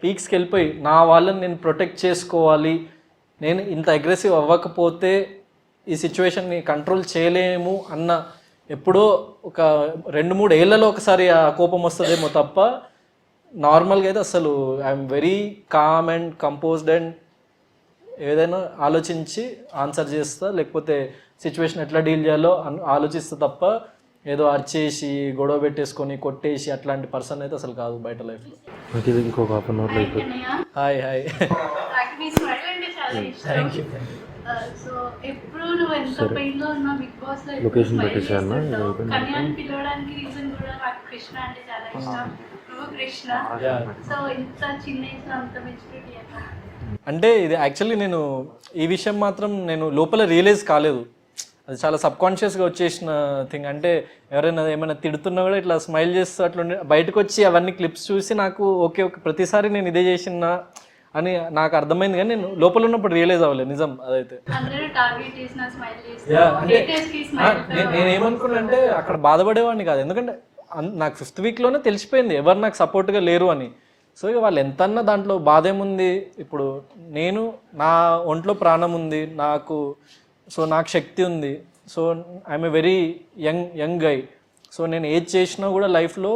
పీక్స్కి వెళ్ళిపోయి నా వాళ్ళని నేను ప్రొటెక్ట్ చేసుకోవాలి, నేను ఇంత అగ్రెసివ్ అవ్వకపోతే ఈ సిచ్యువేషన్ని కంట్రోల్ చేయలేము అన్న ఎప్పుడో ఒక 2-3 ఏళ్లలో ఒకసారి ఆ కోపం వస్తుందేమో తప్ప, నార్మల్గా అయితే అసలు I'm very calm and composed and ఏదైనా ఆలోచించి ఆన్సర్ చేస్తా, లేకపోతే సిచ్యువేషన్ ఎట్లా డీల్ చేయాలో ఆలోచిస్తా తప్ప ఏదో అరిచేసి గొడవ పెట్టేసుకొని కొట్టేసి అట్లాంటి పర్సన్ అయితే అసలు కాదు బయట లైఫ్లో. ఇంకొక హాఫ్ అన్ అవర్లో హాయ్ థ్యాంక్ యూ. సో ఎప్పుడు నువ్వు ఎంత పెయిన్ లో ఉన్నా బిగ్ బాస్ లో లొకేషన్ పెట్టేసాను. కన్యాని పిలవడానికి రీజన్ కూడా నాకు కృష్ణ అంటే చాలా ఇష్టం. నువ్వు కృష్ణ, సో ఇంత చిన్న ఏజ్ లో అంత మెచ్యూరిటీ అంటే ఇది యాక్చువల్లీ నేను ఈ విషయం మాత్రం నేను లోపల రియలైజ్ కాలేదు, అది చాలా సబ్కాన్షియస్గా వచ్చేసిన థింగ్. అంటే ఎవరైనా ఏమైనా తిడుతున్నా కూడా ఇట్లా స్మైల్ చేస్తూ అట్లా బయటకు వచ్చి అవన్నీ క్లిప్స్ చూసి నాకు ఓకే ప్రతిసారి నేను ఇదే చేసిన అని నాకు అర్థమైంది, కానీ నేను లోపల ఉన్నప్పుడు రియలైజ్ అవ్వలేదు నిజం అదైతే. నేనేమనుకున్నా అంటే అక్కడ బాధపడేవాడిని కాదు, ఎందుకంటే నాకు 5th వీక్లోనే తెలిసిపోయింది ఎవరు నాకు సపోర్ట్గా లేరు అని. సో ఇక వాళ్ళు ఎంతన్నా దాంట్లో బాధ ఏముంది, ఇప్పుడు నేను నా ఒంట్లో ప్రాణం ఉంది నాకు, సో నాకు శక్తి ఉంది, so I'm a very young guy. So నేను ఏది చేసినా కూడా లైఫ్లో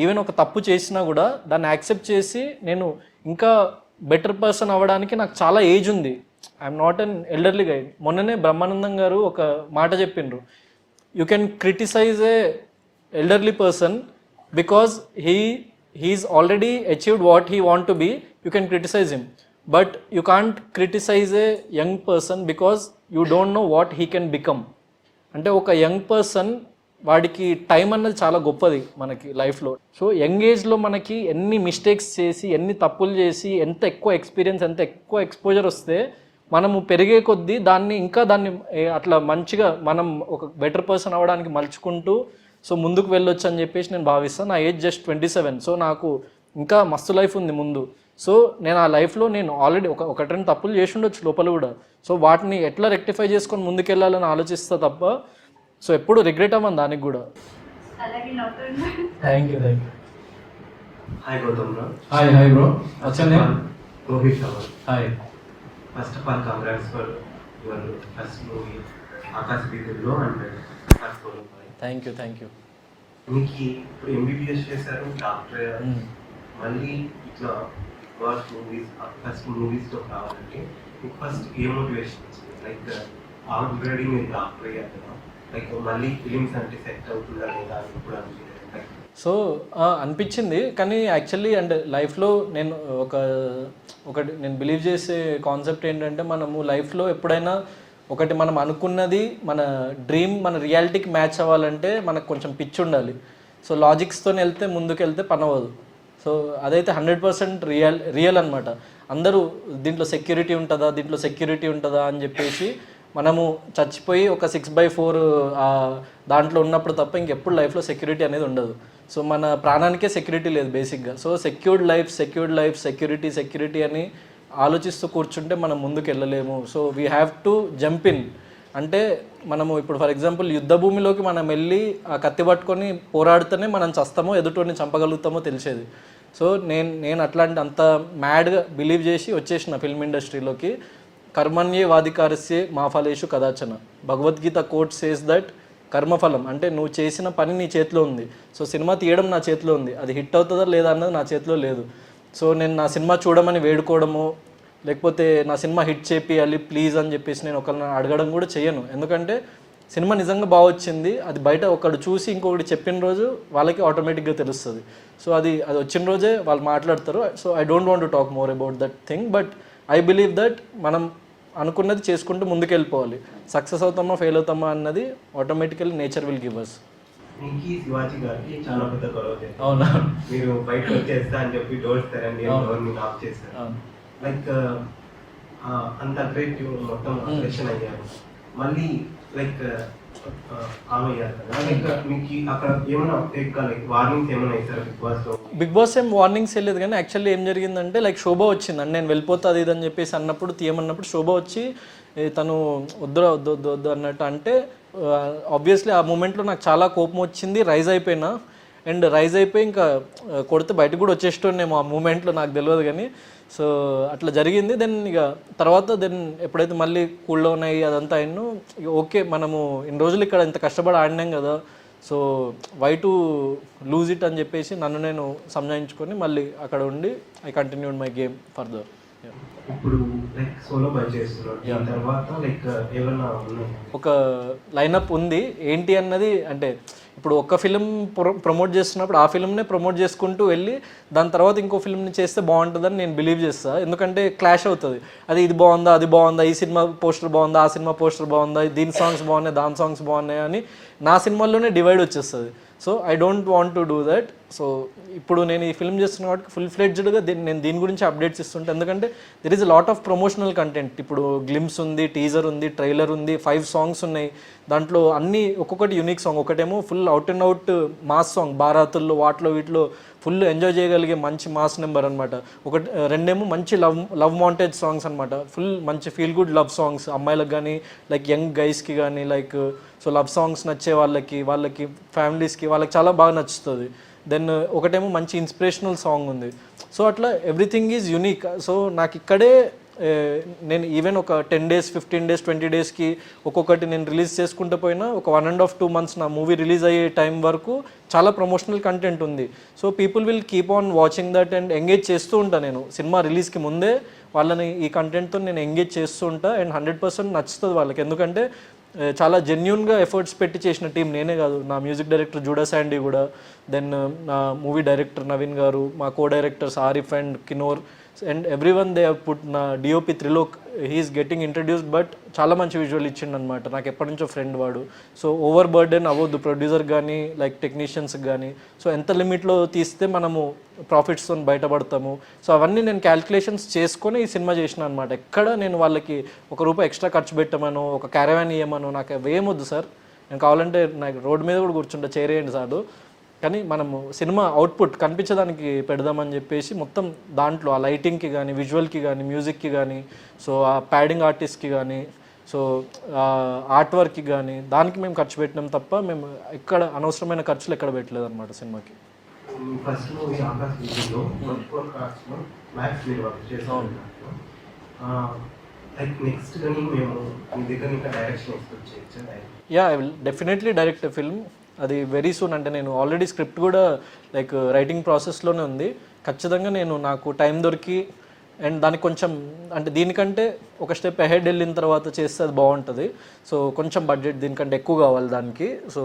ఈవెన్ ఒక తప్పు చేసినా కూడా దాన్ని యాక్సెప్ట్ చేసి నేను ఇంకా బెటర్ పర్సన్ అవ్వడానికి నాకు చాలా ఏజ్ ఉంది. I'm not an elderly guy. మొన్ననే బ్రహ్మానందం గారు ఒక మాట చెప్పిండ్రు, you can criticise a elderly person because he's already achieved what he want to be, you can criticize him, but you can't criticize a young person because you don't know what he can become. అంటే ఒక యంగ్ పర్సన్ వాడికి టైం అన్నది చాలా గొప్పది మనకి లైఫ్లో. సో యంగ్ ఏజ్లో మనకి ఎన్ని మిస్టేక్స్ చేసి ఎన్ని తప్పులు చేసి ఎంత ఎక్కువ ఎక్స్పీరియన్స్ ఎంత ఎక్కువ ఎక్స్పోజర్ వస్తే మనము పెరిగే కొద్దీ దాన్ని అట్లా మంచిగా మనం ఒక బెటర్ పర్సన్ అవ్వడానికి మలుచుకుంటూ సో ముందుకు వెళ్ళొచ్చు అని చెప్పేసి నేను భావిస్తాను. నా ఏజ్ జస్ట్ 27. సో నాకు ఇంకా మస్తు లైఫ్ ఉంది ముందు. సో నేను ఆ లైఫ్లో నేను ఆల్రెడీ ఒకటి రెండు తప్పులు చేసి ఉండొచ్చు లోపల కూడా. సో వాటిని ఎట్లా రెక్టిఫై చేసుకొని ముందుకెళ్ళాలని ఆలోచిస్తా తప్ప సో ఎప్పుడు రిగ్రెట్ అవ్వను దానికి కూడా. Thank you. Hi Gautam bro. Hi bro. వచ్చాను. Rohit Sharma. Hi. First of all congrats for your first movie Aakasa Veedhullo and first movie. Thank you. మీకు ఇప్పుడు ఎంబీబీఎస్ చేశారు, డాక్టర్, మళ్ళీ ఇట్లా ఫస్ట్ మూవీస్తో కావాలంటే మీకు ఫస్ట్ ఏ మోటివేషన్ వచ్చింది? లైక్ ఆల్రెడీ మీరు డాక్టర్ అయ్యారు కదా, లైక్ మళ్ళీ ఫిలిమ్స్ అంటే సెట్ అవుతుందా లేదా అని ఇప్పుడు అనిపించింది. సో అనిపించింది, కానీ యాక్చువల్లీ అండ్ లైఫ్లో నేను ఒకటి నేను బిలీవ్ చేసే కాన్సెప్ట్ ఏంటంటే మనము లైఫ్లో ఎప్పుడైనా ఒకటి మనం అనుకున్నది మన డ్రీమ్ మన రియాలిటీకి మ్యాచ్ అవ్వాలంటే మనకు కొంచెం పిచ్చి ఉండాలి. సో లాజిక్స్తో వెళ్తే ముందుకెళ్తే పని అవ్వదు. సో అదైతే 100% రియల్ అనమాట. అందరూ దీంట్లో సెక్యూరిటీ ఉంటుందా అని చెప్పేసి మనము చచ్చిపోయి ఒక 6/4 దాంట్లో ఉన్నప్పుడు తప్ప ఇంకెప్పుడు లైఫ్లో సెక్యూరిటీ అనేది ఉండదు. సో మన ప్రాణానికే సెక్యూరిటీ లేదు బేసిక్గా. సో సెక్యూర్డ్ లైఫ్ సెక్యూరిటీ అని ఆలోచిస్తూ కూర్చుంటే మనం ముందుకు వెళ్ళలేము. So we have to jump in. అంటే మనము ఇప్పుడు ఫర్ ఎగ్జాంపుల్ యుద్ధ భూమిలోకి మనం వెళ్ళి ఆ కత్తి పట్టుకొని పోరాడితేనే మనం చస్తామో ఎదుటోని చంపగలుగుతామో తెలిసేది. సో నేను అంత మ్యాడ్గా బిలీవ్ చేసి వచ్చేసిన ఫిల్మ్ ఇండస్ట్రీలోకి. కర్మణ్యే వాధికారస్యే మా ఫలేషు కదాచన. భగవద్గీత కోట్ సేస్ దట్ కర్మఫలం అంటే నువ్వు చేసిన పని నీ చేతిలో ఉంది. సో సినిమా తీయడం నా చేతిలో ఉంది, అది హిట్ అవుతుందా లేదా అన్నది నా చేతిలో లేదు. సో నేను నా సినిమా చూడమని వేడుకోవడము లేకపోతే నా సినిమా హిట్ చేపియాలి ప్లీజ్ అని చెప్పేసి నేను ఒకరిని అడగడం కూడా చేయను. ఎందుకంటే సినిమా నిజంగా బాగా వచ్చింది, అది బయట ఒకడు చూసి ఇంకొకటి చెప్పిన రోజు వాళ్ళకి ఆటోమేటిక్గా తెలుస్తుంది. సో అది వచ్చిన రోజే వాళ్ళు మాట్లాడతారు. So I don't want to talk more about that thing, but I believe that మనం అనుకున్నది చేసుకుంటూ ముందుకెళ్ళిపోవాలి. సక్సెస్ అవుతామా ఫెయిల్ అవుతామా అన్నది automatically nature will give us. మీకు శివాజీ గారికి చాలా పెద్ద గొడవ చేశారు. అవునా? మీరు బయట వచ్చేస్తా అని చెప్పి డోర్స్ తెరండి డోర్ని ఆఫ్ చేశారు. లైక్ అంత అగ్రెసివ్ మొత్తం అగ్రెషన్ అయ్యారు. మళ్ళీ లైక్ కామ్ అయ్యారు కదా, లైక్ మీకు అక్కడ ఏమైనా లైక్ వార్నింగ్స్ ఏమైనా ఇస్తారు బిగ్ బాస్ ఏం వార్నింగ్స్ వెళ్ళలేదు, కానీ యాక్చువల్లీ ఏం జరిగిందంటే లైక్ శోభ వచ్చిందండి, నేను వెళ్ళిపోతుంది ఇది అని చెప్పేసి అన్నప్పుడు తీయమన్నప్పుడు శోభ వచ్చి తను వద్దు అన్నట్టు అంటే ఆబ్వియస్లీ ఆ మూమెంట్లో నాకు చాలా కోపం వచ్చింది, రైజ్ అయిపోయినా. అండ్ రైజ్ అయిపోయి ఇంకా కొడితే బయటకు కూడా వచ్చేస్తుండేమో ఆ మూమెంట్లో, నాకు తెలియదు కానీ. సో అట్లా జరిగింది. దెన్ ఇక తర్వాత ఎప్పుడైతే మళ్ళీ కూల్ డౌన్ అయ్యి అదంతా అయినా ఓకే మనము ఇన్ని రోజులు ఇక్కడ ఇంత కష్టపడి ఆడినాం కదా, so why to lose it అని చెప్పేసి నన్ను నేను సంజాయించుకొని మళ్ళీ అక్కడ ఉండి I continued my game further. ఇప్పుడు లైక్ సోలో బై చేస్తున్నారు, దాని తర్వాత లైక్ ఏమైనా ఒక లైనప్ ఉంది ఏంటి అన్నది. అంటే ఇప్పుడు ఒక ఫిలిం ప్రమోట్ చేస్తున్నప్పుడు ఆ ఫిలింనే ప్రమోట్ చేసుకుంటూ వెళ్ళి దాని తర్వాత ఇంకో ఫిలింని చేస్తే బాగుంటుందని నేను బిలీవ్ చేస్తాను. ఎందుకంటే క్లాష్ అవుతుంది, ఇది బాగుందా అది బాగుందా, ఈ సినిమా పోస్టర్ బాగుందా ఆ సినిమా పోస్టర్ బాగుందా, దీని సాంగ్స్ బాగున్నాయి దాని సాంగ్స్ బాగున్నాయి అని నా సినిమాల్లోనే డివైడ్ వచ్చేస్తుంది. So I don't want to do that. So ఇప్పుడు నేను ఈ ఫిల్మ్ చేస్తున్న కాబట్టి ఫుల్ ఫ్లెడ్జ్డ్గా నేను దీని గురించి అప్డేట్స్ ఇస్తుంటే, ఎందుకంటే there is lot of promotional content. ఇప్పుడు గ్లిమ్స్ ఉంది, టీజర్ ఉంది, ట్రైలర్ ఉంది, 5 సాంగ్స్ ఉన్నాయి. దాంట్లో అన్నీ ఒక్కొక్కటి యూనిక్ సాంగ్. ఒకటేమో full out and out mass song, బారాతుల్లో వాటిలో వీటిలో ఫుల్ ఎంజాయ్ చేయగలిగే మంచి మాస్ నెంబర్ అనమాట. రెండేమో మంచి లవ్ మాంటేజ్ సాంగ్స్ అనమాట, ఫుల్ మంచి ఫీల్ గుడ్ లవ్ సాంగ్స్ అమ్మాయిలకు కానీ లైక్ యంగ్ గైస్కి కానీ లైక్ సో లవ్ సాంగ్స్ నచ్చే వాళ్ళకి ఫ్యామిలీస్కి వాళ్ళకి చాలా బాగా నచ్చుతుంది. దెన్ ఒకటేమో మంచి ఇన్స్పిరేషనల్ సాంగ్ ఉంది. సో అట్లా ఎవ్రీథింగ్ ఈజ్ యూనిక్. సో నాకు ఇక్కడే నేను ఈవెన్ ఒక 10 days 15 days 20 daysకి ఒక్కొక్కటి నేను రిలీజ్ చేసుకుంటూ పోయినా ఒక 1.5-2 months నా మూవీ రిలీజ్ అయ్యే టైం వరకు చాలా ప్రమోషనల్ కంటెంట్ ఉంది. So people will keep on watching that and engage చేస్తూ ఉంటాను. నేను సినిమా రిలీజ్కి ముందే వాళ్ళని ఈ కంటెంట్తో నేను ఎంగేజ్ చేస్తూ ఉంటా అండ్ 100% నచ్చుతుంది వాళ్ళకి. ఎందుకంటే చాలా జెన్యున్గా ఎఫర్ట్స్ పెట్టి చేసిన టీం నేనే కాదు, నా మ్యూజిక్ డైరెక్టర్ జూడా శాండీ కూడా, దెన్ నా మూవీ డైరెక్టర్ నవీన్ గారు, మా co directors Arif and Kinor and everyone they put. నా DOP Trilok he's getting introduced but చాలా మంచి విజువల్ ఇచ్చిండు అనమాట. నాకు ఎప్పటి నుంచో ఫ్రెండ్ వాడు. సో ఓవర్ బర్డెన్ అవ్వద్దు ప్రొడ్యూసర్ కానీ లైక్ టెక్నీషియన్స్కి కానీ. సో ఎంత లిమిట్లో తీస్తే మనము ప్రాఫిట్స్తో బయటపడతాము. సో అవన్నీ నేను క్యాల్కులేషన్స్ చేసుకొని ఈ సినిమా చేసిన అనమాట. ఎక్కడ నేను వాళ్ళకి ₹1 ఎక్స్ట్రా ఖర్చు పెట్టమనో ఒక క్యారవాన్ ఇవ్వమనో నాకు అవేమొద్దు సార్. నేను కావాలంటే నాకు రోడ్డు మీద కూడా కూర్చుంటా, చేరేయండి సార్. కానీ మనము సినిమా అవుట్పుట్ కనిపించడానికి పెడదామని చెప్పేసి మొత్తం దాంట్లో ఆ లైటింగ్కి కానీ విజువల్కి కానీ మ్యూజిక్కి కానీ సో ఆ ప్యాడింగ్ ఆర్టిస్ట్కి కానీ సో ఆర్ట్ వర్క్కి కానీ దానికి మేము ఖర్చు పెట్టినాం తప్ప మేము ఎక్కడ అనవసరమైన ఖర్చులు ఎక్కడ పెట్టలేదు అనమాట సినిమాకి. ఫస్ట్ మూవీ ఆకాశ్ వీధిలో మ్యాథ్స్ మీరు వర్క్ చేస్తాం. లైక్ నెక్స్ట్ కానీ మేము మీ దగ్గర ఇంకా డైరెక్షన్ ఎక్స్పెక్ట్ చేయొచ్చు? Yeah, I will definitely direct a film. అది వెరీ సూన్. అంటే నేను ఆల్రెడీ స్క్రిప్ట్ కూడా లైక్ రైటింగ్ ప్రాసెస్లోనే ఉంది. ఖచ్చితంగా నేను నాకు టైం దొరికి అండ్ దానికి కొంచెం అంటే దీనికంటే ఒక స్టెప్ అహెడ్ వెళ్ళిన తర్వాత చేస్తే అది బాగుంటుంది. సో కొంచెం బడ్జెట్ దీనికంటే ఎక్కువ కావాలి దానికి. సో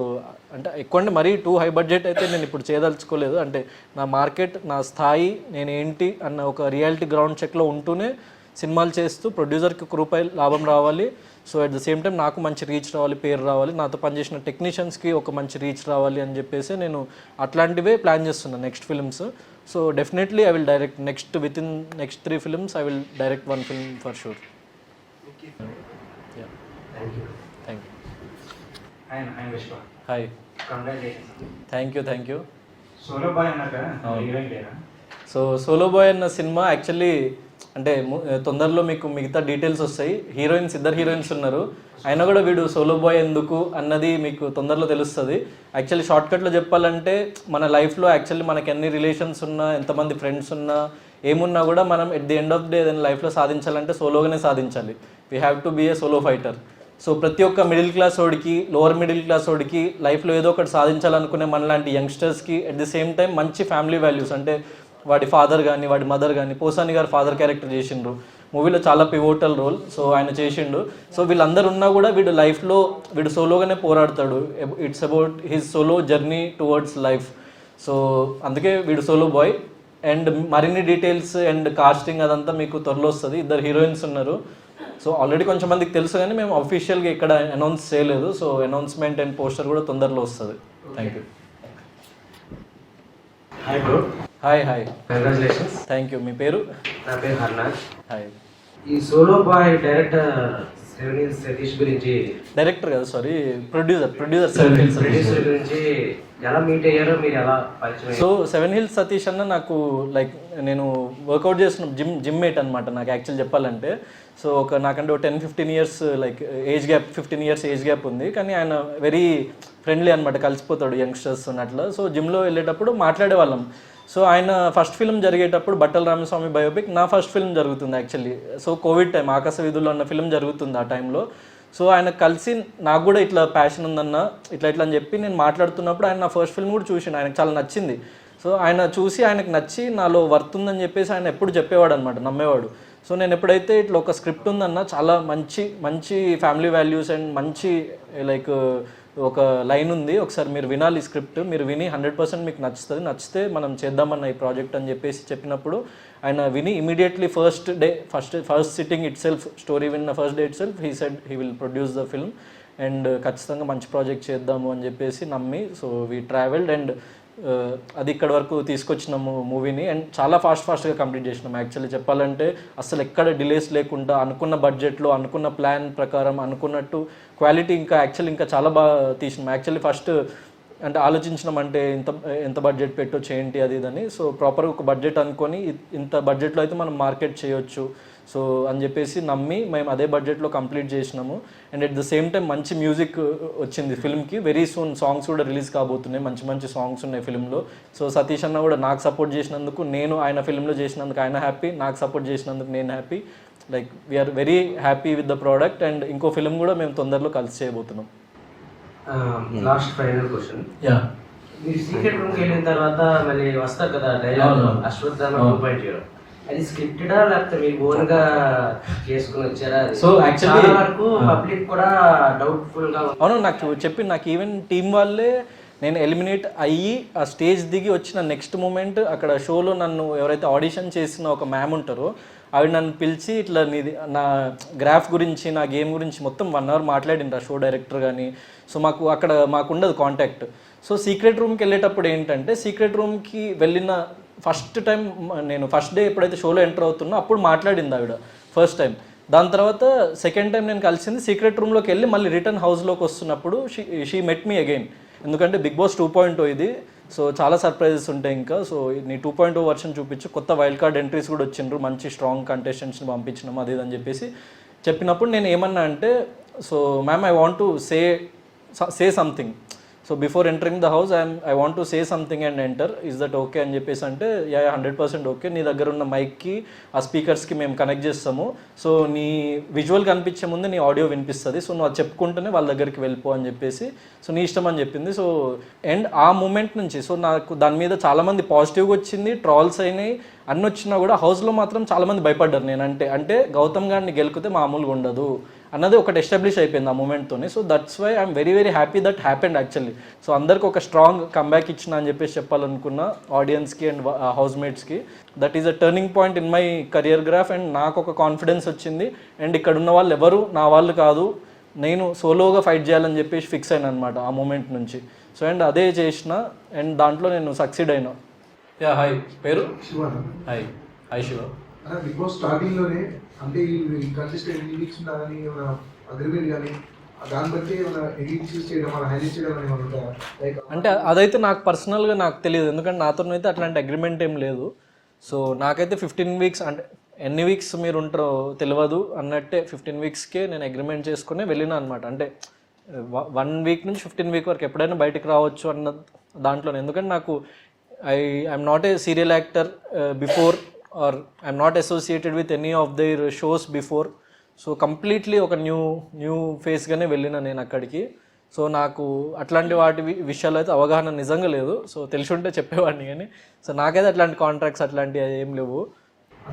అంటే ఎక్కువ అంటే మరీ టూ హై బడ్జెట్ అయితే నేను ఇప్పుడు చేయదలుచుకోలేదు. అంటే నా మార్కెట్, నా స్థాయి, నేను ఏంటి అన్న ఒక రియాలిటీ గ్రౌండ్ చెక్లో ఉంటూనే సినిమాలు చేస్తూ ప్రొడ్యూసర్కి ₹1 లాభం రావాలి. So at the same time నాకు మంచి రీచ్ రావాలి, పేరు రావాలి, నాతో పనిచేసిన టెక్నీషియన్స్కి ఒక మంచి రీచ్ రావాలి అని చెప్పేసి నేను అట్లాంటివే ప్లాన్ చేస్తున్నాను next films. So definitely I will direct next 3 films I will direct 1 film for sure. Thank you. Hi, thank you. Solo boy అన్నారు కదా, హీరోయిన్ లేరా? సో సోలో బాయ్ అన్న సినిమా యాక్చువల్లీ అంటే తొందరలో మీకు మిగతా డీటెయిల్స్ వస్తాయి. ఇద్దరు హీరోయిన్స్ ఉన్నారు. అయినా కూడా వీడు సోలో బాయ్ ఎందుకు అన్నది మీకు తొందరలో తెలుస్తుంది. యాక్చువల్లీ షార్ట్కట్లో చెప్పాలంటే మన లైఫ్లో యాక్చువల్లీ మనకి ఎన్ని రిలేషన్స్ ఉన్నా, ఎంతమంది ఫ్రెండ్స్ ఉన్నా, ఏమున్నా కూడా మనం at the end of day ఏదైనా లైఫ్లో సాధించాలంటే సోలోగానే సాధించాలి. We have to be a solo fighter. So ప్రతి ఒక్క మిడిల్ క్లాస్ వాడికి, లోవర్ మిడిల్ క్లాస్ వాడికి లైఫ్లో ఏదో ఒకటి సాధించాలనుకునే మనలాంటి యంగ్స్టర్స్కి అట్ ది సేమ్ టైం మంచి ఫ్యామిలీ వాల్యూస్ అంటే వాడి ఫాదర్ కానీ వాడి మదర్ కానీ, పోసాని గారు ఫాదర్ క్యారెక్టర్ చేసిండ్రు మూవీలో, చాలా పివోటల్ రోల్. సో ఆయన చేసిండు. సో వీళ్ళందరూ ఉన్నా కూడా వీడు లైఫ్లో వీడు సోలోగానే పోరాడతాడు. It's about his solo journey towards life. So అందుకే వీడు సోలో బాయ్. అండ్ మరిన్ని డీటెయిల్స్ అండ్ కాస్టింగ్ అదంతా మీకు త్వరలో వస్తుంది. 2 హీరోయిన్స్ ఉన్నారు. సో ఆల్రెడీ కొంచెం మందికి తెలుసు కానీ మేము అఫీషియల్గా ఇక్కడ అనౌన్స్ చేయలేదు. సో అనౌన్స్మెంట్ అండ్ పోస్టర్ కూడా తొందరలో వస్తుంది. Thank you. Hi bro. Hi. Congratulations. Thank you. మీ పేరు? నా పేరు హర్నాథ్. హాయ్. ఈ సోలో బాయ్ డైరెక్టర్ సతీష్ గురించి, డైరెక్టర్ కదా, సారీ, ప్రొడ్యూసర్ ప్రొడ్యూసర్ గురించి ఎలా మీట్ అయ్యారో, మీరు ఎలా పరిచయం? సో 7 Hills సతీష్ అన్న నాకు లైక్ నేను వర్కౌట్ చేసిన జిమ్ మేట్ అనమాట నాకు యాక్చువల్ చెప్పాలంటే. సో నాకంటే 10-15 years like age gap, 15 years age gap ఉంది. కానీ ఆయన వెరీ ఫ్రెండ్లీ అనమాట, కలిసిపోతాడు యంగ్స్టర్స్ అట్లా. సో జిమ్లో వెళ్ళేటప్పుడు మాట్లాడేవాళ్ళం. సో ఆయన ఫస్ట్ ఫిల్మ్ జరిగేటప్పుడు బట్టల రామస్వామి బయోపిక్, నా ఫస్ట్ ఫిల్మ్ జరుగుతుంది యాక్చువల్లీ. సో కోవిడ్ టైం, ఆకాశ వీధుల్లో అన్న ఫిల్మ్ జరుగుతుంది ఆ టైంలో. సో ఆయన కలిసి నాకు కూడా ఇట్లా ప్యాషన్ ఉందన్న ఇట్లా అని చెప్పి నేను మాట్లాడుతున్నప్పుడు ఆయన నా ఫస్ట్ ఫిల్మ్ కూడా చూసిండు, ఆయనకు చాలా నచ్చింది. సో ఆయన చూసి ఆయనకు నచ్చి నాలో వర్త్ ఉందని చెప్పేసి ఆయన ఎప్పుడు చెప్పేవాడు అనమాట, నమ్మేవాడు. సో నేను ఎప్పుడైతే ఇట్లా ఒక స్క్రిప్ట్ ఉందన్న, చాలా మంచి ఫ్యామిలీ వాల్యూస్ అండ్ మంచి లైక్ ఒక లైన్ ఉంది, ఒకసారి మీరు వినాలి ఈ స్క్రిప్ట్, మీరు విని 100% మీకు నచ్చితే మనం చేద్దామన్న ఈ ప్రాజెక్ట్ అని చెప్పేసి చెప్పినప్పుడు ఆయన విని immediately first sitting itself, story విన్న first day itself he said he will produce the film and ఖచ్చితంగా మంచి ప్రాజెక్ట్ చేద్దాము అని చెప్పేసి నమ్మి, సో వీ ట్రావెల్డ్ అండ్ అది ఇక్కడ వరకు తీసుకొచ్చినాము మూవీని. అండ్ చాలా ఫాస్ట్గా కంప్లీట్ చేసినాము. యాక్చువల్లీ చెప్పాలంటే అసలు ఎక్కడ డిలేస్ లేకుండా అనుకున్న బడ్జెట్లో, అనుకున్న ప్లాన్ ప్రకారం, అనుకున్నట్టు క్వాలిటీ ఇంకా చాలా బాగా తీసినాం. యాక్చువల్లీ ఫస్ట్ అంటే ఆలోచించినామంటే ఎంత బడ్జెట్ పెట్టొచ్చు ఏంటి అది ఇదని. సో ప్రాపర్గా ఒక బడ్జెట్ అనుకొని ఇంత బడ్జెట్లో అయితే మనం మార్కెట్ చేయొచ్చు సో అని చెప్పేసి నమ్మి మేము అదే బడ్జెట్లో కంప్లీట్ చేసినాము. And at the same time మంచి మ్యూజిక్ వచ్చింది ఫిల్మ్కి. వెరీ సూన్ సాంగ్స్ కూడా రిలీజ్ కాబోతున్నాయి, మంచి సాంగ్స్ ఉన్నాయి ఫిల్మ్లో. సో సతీష్ అన్న కూడా నాకు సపోర్ట్ చేసినందుకు, నేను ఆయన ఫిల్మ్లో చేసినందుకు ఆయన హ్యాపీ, నాకు సపోర్ట్ చేసినందుకు నేను happy. Like we're very happy with the product and ఇంకో ఫిలిం కూడా మేము తొందరలో కలిసి చేయబోతున్నాం. లాస్ట్ ఫైనల్ క్వశ్చన్, యా మీరు సీక్రెట్ రూమ్కి వెళ్ళిన తర్వాత మళ్ళీ వస్తారు కదా డైలాగ్ అశ్వత్థామ 2.0, అది స్క్రిప్టెడా లేకపోతే మీరు ఓన్ గా చేసుకుని వచ్చారా? So, actually- చాలా వరకు పబ్లిక్ కూడా డౌట్ఫుల్ గా అవును, నాకు ఈవెన్ టీం వాళ్ళే నేను ఎలిమినేట్ అయ్యి ఆ స్టేజ్ దిగి వచ్చిన నెక్స్ట్ మూమెంట్ అక్కడ షోలో నన్ను ఎవరైతే ఆడిషన్ చేసిన ఒక మ్యామ్ ఉంటారో ఆవిడ నన్ను పిలిచి ఇట్లా నీది నా గ్రాఫ్ గురించి నా గేమ్ గురించి మొత్తం 1 hour మాట్లాడిండ్రు ఆ షో డైరెక్టర్ కానీ. సో మాకు ఉండదు కాంటాక్ట్. సో సీక్రెట్ రూమ్కి వెళ్ళేటప్పుడు ఏంటంటే సీక్రెట్ రూమ్కి వెళ్ళిన ఫస్ట్ టైం నేను ఫస్ట్ డే ఎప్పుడైతే షోలో ఎంటర్ అవుతున్నా అప్పుడు మాట్లాడింది ఆవిడ ఫస్ట్ టైం. దాని తర్వాత సెకండ్ టైం నేను కలిసింది సీక్రెట్ రూమ్లోకి వెళ్ళి మళ్ళీ రిటర్న్ హౌస్లోకి వస్తున్నప్పుడు షీ మెట్ మీ అగైన్. ఎందుకంటే బిగ్ బాస్ 2.0 ఇది, సో చాలా సర్ప్రైజెస్ ఉంటాయి ఇంకా. సో నీ 2.0 వర్షన్ చూపించు, కొత్త వైల్డ్ కార్డ్ ఎంట్రీస్ కూడా వచ్చిండ్రు, మంచి స్ట్రాంగ్ కంటెస్టెంట్స్ని పంపించినాము అది అని చెప్పేసి చెప్పినప్పుడు నేను ఏమన్నా అంటే, so ma'am I want to say something. So before entering the house I want to say something and enter, is that okay అని చెప్పేసి అంటే 100% ఓకే, నీ దగ్గర ఉన్న మైక్కి ఆ స్పీకర్స్కి మేము కనెక్ట్ చేస్తాము, సో నీ విజువల్ కనిపించే ముందు నీ ఆడియో వినిపిస్తుంది, సో నువ్వు అది చెప్పుకుంటేనే వాళ్ళ దగ్గరికి వెళ్ళిపో అని చెప్పేసి, సో నీ ఇష్టం అని చెప్పింది. సో అండ్ ఆ మూమెంట్ నుంచి సో నాకు దాని మీద చాలామంది పాజిటివ్గా వచ్చింది, ట్రాల్స్ అయినాయి, అన్నీ వచ్చినా కూడా హౌస్లో మాత్రం చాలామంది భయపడ్డారు నేను అంటే గౌతమ్ గారిని గెలికితే మామూలుగా ఉండదు అన్నది ఒకటి ఎస్టాబ్లిష్ అయిపోయింది ఆ మూమెంట్తోనే. So that's why I'm very very happy that happened actually. So అందరికి ఒక స్ట్రాంగ్ కంబ్యాక్ ఇచ్చిన అని చెప్పేసి చెప్పాలనుకున్న ఆడియన్స్కి అండ్ హౌస్మేట్స్కి. That is a turning point in my career graph and నాకు ఒక కాన్ఫిడెన్స్ వచ్చింది. అండ్ ఇక్కడ ఉన్న వాళ్ళు ఎవరు నా వాళ్ళు కాదు, నేను సోలోగా ఫైట్ చేయాలని చెప్పేసి ఫిక్స్ అయినా అనమాట ఆ మూమెంట్ నుంచి. సో అండ్ అదే చేసిన అండ్ దాంట్లో నేను సక్సీడ్ అయినా. యా హాయ్, పేరు Shiva. Hi Shiva. Bigg Boss starting లోనే అంటే ఈ కంటెస్టెంట్ ఎన్ని వీక్స్ ఉన్నా కానీ ఏమైనా అగ్రిమెంట్ కానీ దాన్ని బట్టి ఏమైనా ఎడిట్ చేయడం మన హైలైట్ చేయడం అని ఏమైనా ఉంటాయా? లైక్ అంటే అదైతే నాకు పర్సనల్గా నాకు తెలియదు, ఎందుకంటే నాతోనైతే అట్లాంటి అగ్రిమెంట్ ఏం లేదు. సో నాకైతే 15 weeks అంటే ఎన్ని వీక్స్ మీరు ఉంటారో తెలియదు అన్నట్టే 15 weeksకే నేను అగ్రిమెంట్ చేసుకుని వెళ్ళినా అనమాట. అంటే 1 week నుంచి 15 week వరకు ఎప్పుడైనా బయటికి రావచ్చు అన్న దాంట్లోనే. ఎందుకంటే నాకు I'm not a serial actor before or I'm not associated with any of their shows before. So completely ఒక న్యూ ఫేస్గానే వెళ్ళిన నేను అక్కడికి. సో నాకు అట్లాంటి వాటి విషయాలు అయితే అవగాహన నిజంగా లేదు. సో తెలిసి ఉంటే చెప్పేవాడిని కానీ సో నాకైతే అట్లాంటి కాంట్రాక్ట్స్ అట్లాంటివి ఏం లేవు.